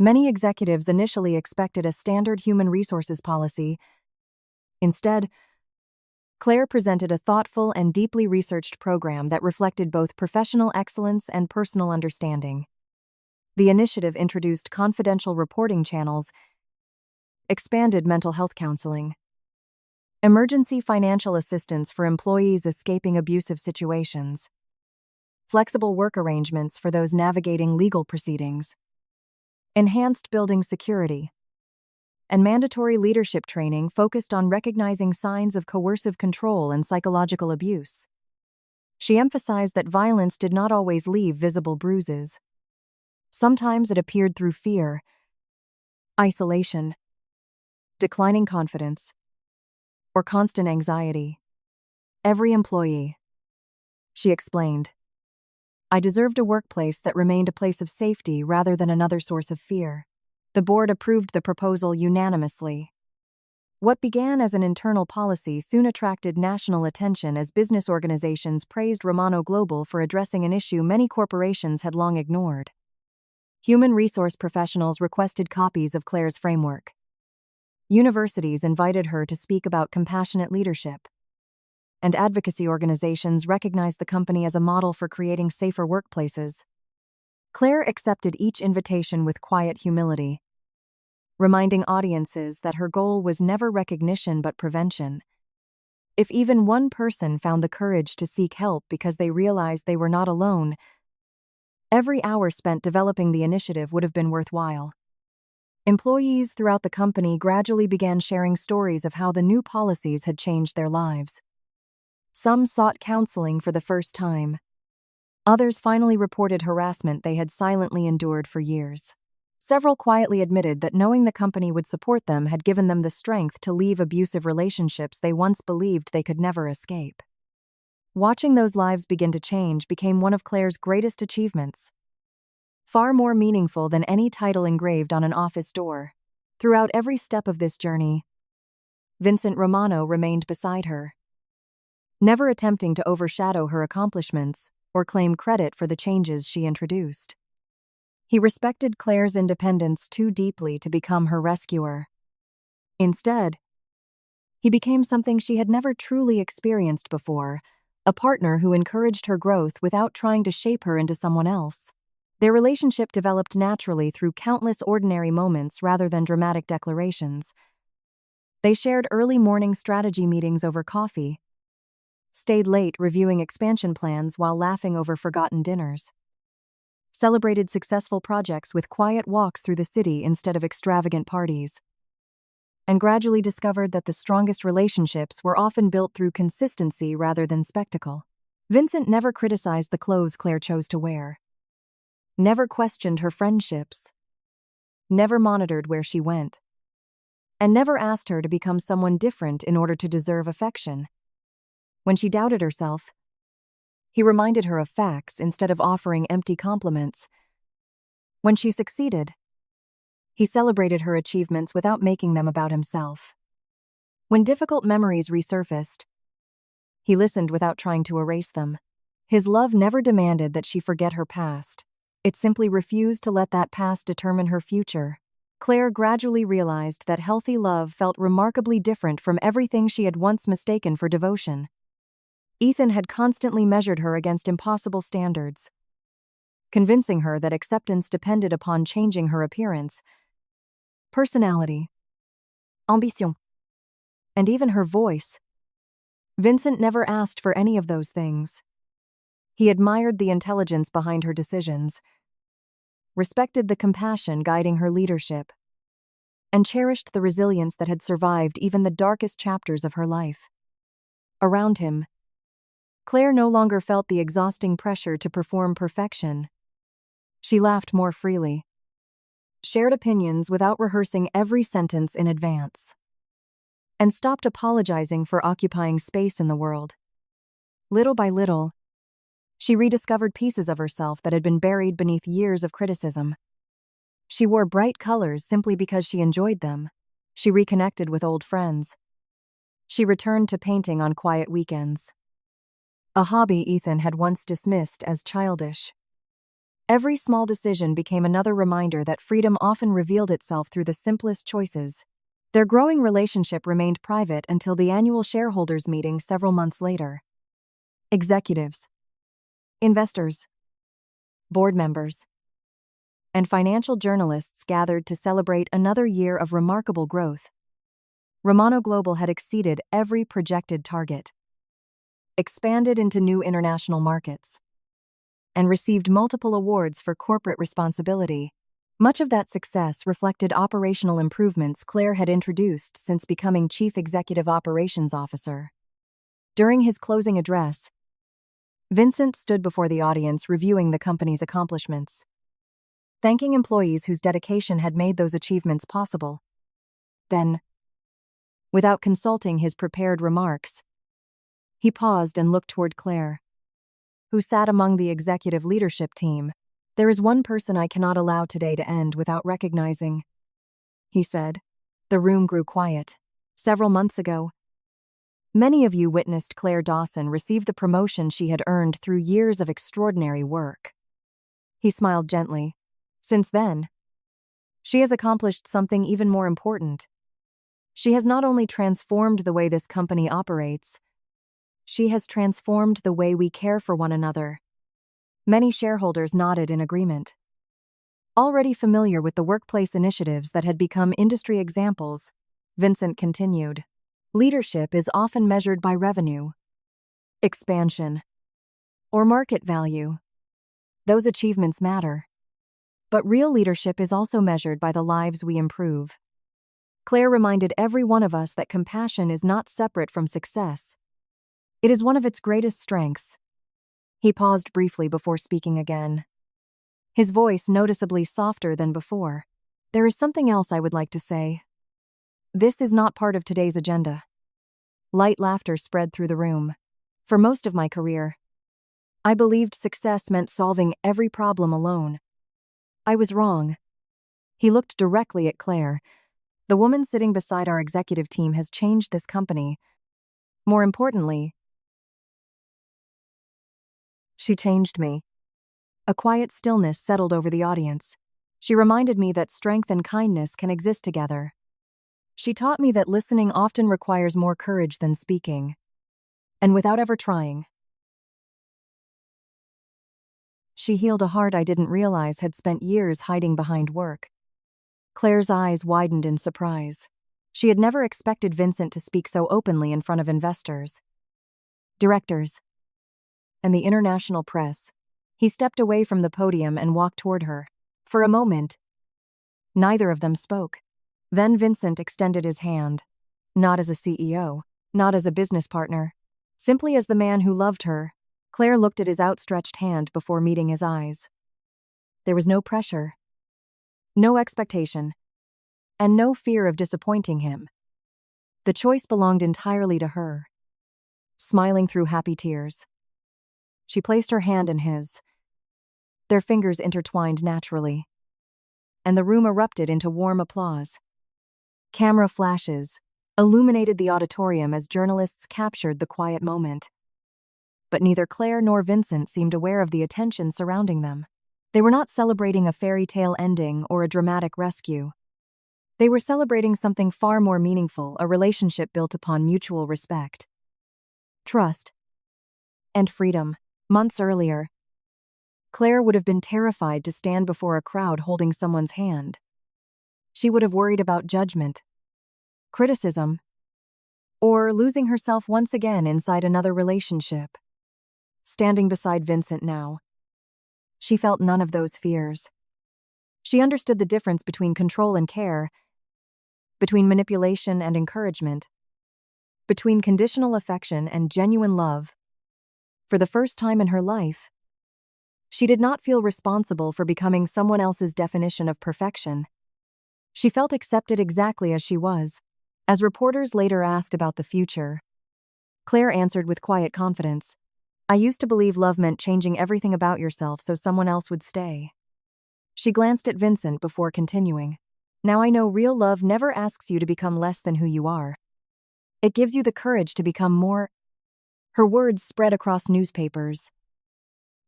Many executives initially expected a standard human resources policy. Instead, Claire presented a thoughtful and deeply researched program that reflected both professional excellence and personal understanding. The initiative introduced confidential reporting channels, expanded mental health counseling, emergency financial assistance for employees escaping abusive situations, flexible work arrangements for those navigating legal proceedings, enhanced building security, and mandatory leadership training focused on recognizing signs of coercive control and psychological abuse. She emphasized that violence did not always leave visible bruises. Sometimes it appeared through fear, isolation, declining confidence, or constant anxiety. Every employee, she explained, I deserved a workplace that remained a place of safety rather than another source of fear. The board approved the proposal unanimously. What began as an internal policy soon attracted national attention as business organizations praised Romano Global for addressing an issue many corporations had long ignored. Human resource professionals requested copies of Claire's framework. Universities invited her to speak about compassionate leadership. And advocacy organizations recognized the company as a model for creating safer workplaces. Claire accepted each invitation with quiet humility, reminding audiences that her goal was never recognition but prevention. If even one person found the courage to seek help because they realized they were not alone, every hour spent developing the initiative would have been worthwhile. Employees throughout the company gradually began sharing stories of how the new policies had changed their lives. Some sought counseling for the first time. Others finally reported harassment they had silently endured for years. Several quietly admitted that knowing the company would support them had given them the strength to leave abusive relationships they once believed they could never escape. Watching those lives begin to change became one of Claire's greatest achievements. Far more meaningful than any title engraved on an office door. Throughout every step of this journey, Vincent Romano remained beside her, never attempting to overshadow her accomplishments or claim credit for the changes she introduced. He respected Claire's independence too deeply to become her rescuer. Instead, he became something she had never truly experienced before, a partner who encouraged her growth without trying to shape her into someone else. Their relationship developed naturally through countless ordinary moments rather than dramatic declarations. They shared early morning strategy meetings over coffee, stayed late reviewing expansion plans while laughing over forgotten dinners, celebrated successful projects with quiet walks through the city instead of extravagant parties, and gradually discovered that the strongest relationships were often built through consistency rather than spectacle. Vincent never criticized the clothes Claire chose to wear, never questioned her friendships, never monitored where she went, and never asked her to become someone different in order to deserve affection. When she doubted herself, he reminded her of facts instead of offering empty compliments. When she succeeded, he celebrated her achievements without making them about himself. When difficult memories resurfaced, he listened without trying to erase them. His love never demanded that she forget her past. It simply refused to let that past determine her future. Claire gradually realized that healthy love felt remarkably different from everything she had once mistaken for devotion. Ethan had constantly measured her against impossible standards, convincing her that acceptance depended upon changing her appearance, personality, ambition, and even her voice. Vincent never asked for any of those things. He admired the intelligence behind her decisions, respected the compassion guiding her leadership, and cherished the resilience that had survived even the darkest chapters of her life. Around him, Claire no longer felt the exhausting pressure to perform perfection. She laughed more freely, shared opinions without rehearsing every sentence in advance, and stopped apologizing for occupying space in the world. Little by little, she rediscovered pieces of herself that had been buried beneath years of criticism. She wore bright colors simply because she enjoyed them. She reconnected with old friends. She returned to painting on quiet weekends, a hobby Ethan had once dismissed as childish. Every small decision became another reminder that freedom often revealed itself through the simplest choices. Their growing relationship remained private until the annual shareholders' meeting several months later. Executives, investors, board members, and financial journalists gathered to celebrate another year of remarkable growth. Romano Global had exceeded every projected target, expanded into new international markets, and received multiple awards for corporate responsibility. Much of that success reflected operational improvements Claire had introduced since becoming Chief Executive Operations Officer. During his closing address, Vincent stood before the audience reviewing the company's accomplishments, thanking employees whose dedication had made those achievements possible. Then, without consulting his prepared remarks, he paused and looked toward Claire, who sat among the executive leadership team. "There is one person I cannot allow today to end without recognizing," he said. The room grew quiet. Several months ago, many of you witnessed Claire Dawson receive the promotion she had earned through years of extraordinary work. He smiled gently. Since then, she has accomplished something even more important. She has not only transformed the way this company operates, she has transformed the way we care for one another. Many shareholders nodded in agreement. Already familiar with the workplace initiatives that had become industry examples, Vincent continued. Leadership is often measured by revenue, expansion, or market value. Those achievements matter. But real leadership is also measured by the lives we improve. Claire reminded every one of us that compassion is not separate from success. It is one of its greatest strengths. He paused briefly before speaking again, his voice noticeably softer than before. There is something else I would like to say. This is not part of today's agenda. Light laughter spread through the room. For most of my career, I believed success meant solving every problem alone. I was wrong. He looked directly at Claire. The woman sitting beside our executive team has changed this company. More importantly, she changed me. A quiet stillness settled over the audience. She reminded me that strength and kindness can exist together. She taught me that listening often requires more courage than speaking, and without ever trying. She healed a heart I didn't realize had spent years hiding behind work. Claire's eyes widened in surprise. She had never expected Vincent to speak so openly in front of investors, directors, and the international press. He stepped away from the podium and walked toward her. For a moment, neither of them spoke. Then Vincent extended his hand, not as a CEO, not as a business partner, simply as the man who loved her. Claire looked at his outstretched hand before meeting his eyes. There was no pressure, no expectation, and no fear of disappointing him. The choice belonged entirely to her. Smiling through happy tears, she placed her hand in his. Their fingers intertwined naturally, and the room erupted into warm applause. Camera flashes illuminated the auditorium as journalists captured the quiet moment. But neither Claire nor Vincent seemed aware of the attention surrounding them. They were not celebrating a fairy tale ending or a dramatic rescue. They were celebrating something far more meaningful, a relationship built upon mutual respect, trust, and freedom. Months earlier, Claire would have been terrified to stand before a crowd holding someone's hand. She would have worried about judgment, criticism, or losing herself once again inside another relationship. Standing beside Vincent now, she felt none of those fears. She understood the difference between control and care, between manipulation and encouragement, between conditional affection and genuine love. For the first time in her life, she did not feel responsible for becoming someone else's definition of perfection. She felt accepted exactly as she was. As reporters later asked about the future, Claire answered with quiet confidence, "I used to believe love meant changing everything about yourself so someone else would stay." She glanced at Vincent before continuing. "Now I know real love never asks you to become less than who you are. It gives you the courage to become more." Her words spread across newspapers,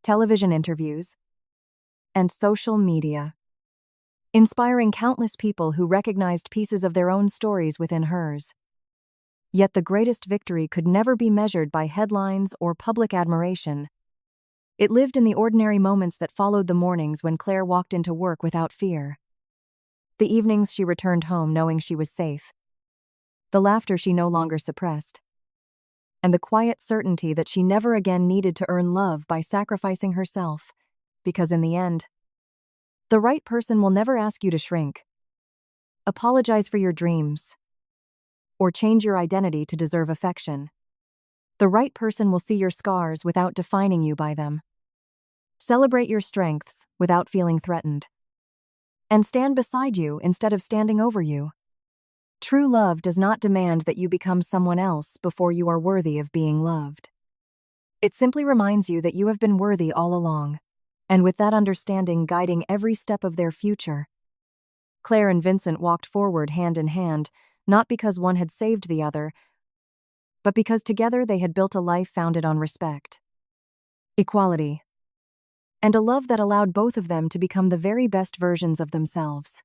television interviews, and social media, inspiring countless people who recognized pieces of their own stories within hers. Yet the greatest victory could never be measured by headlines or public admiration. It lived in the ordinary moments that followed the mornings when Claire walked into work without fear, the evenings she returned home knowing she was safe, the laughter she no longer suppressed, and the quiet certainty that she never again needed to earn love by sacrificing herself, because in the end, The right person will never ask you to shrink, apologize for your dreams, or change your identity to deserve affection. The right person will see your scars without defining you by them, celebrate your strengths without feeling threatened, and stand beside you instead of standing over you. True love does not demand that you become someone else before you are worthy of being loved. It simply reminds you that you have been worthy all along, and with that understanding guiding every step of their future. Claire and Vincent walked forward hand in hand, not because one had saved the other, but because together they had built a life founded on respect, equality, and a love that allowed both of them to become the very best versions of themselves.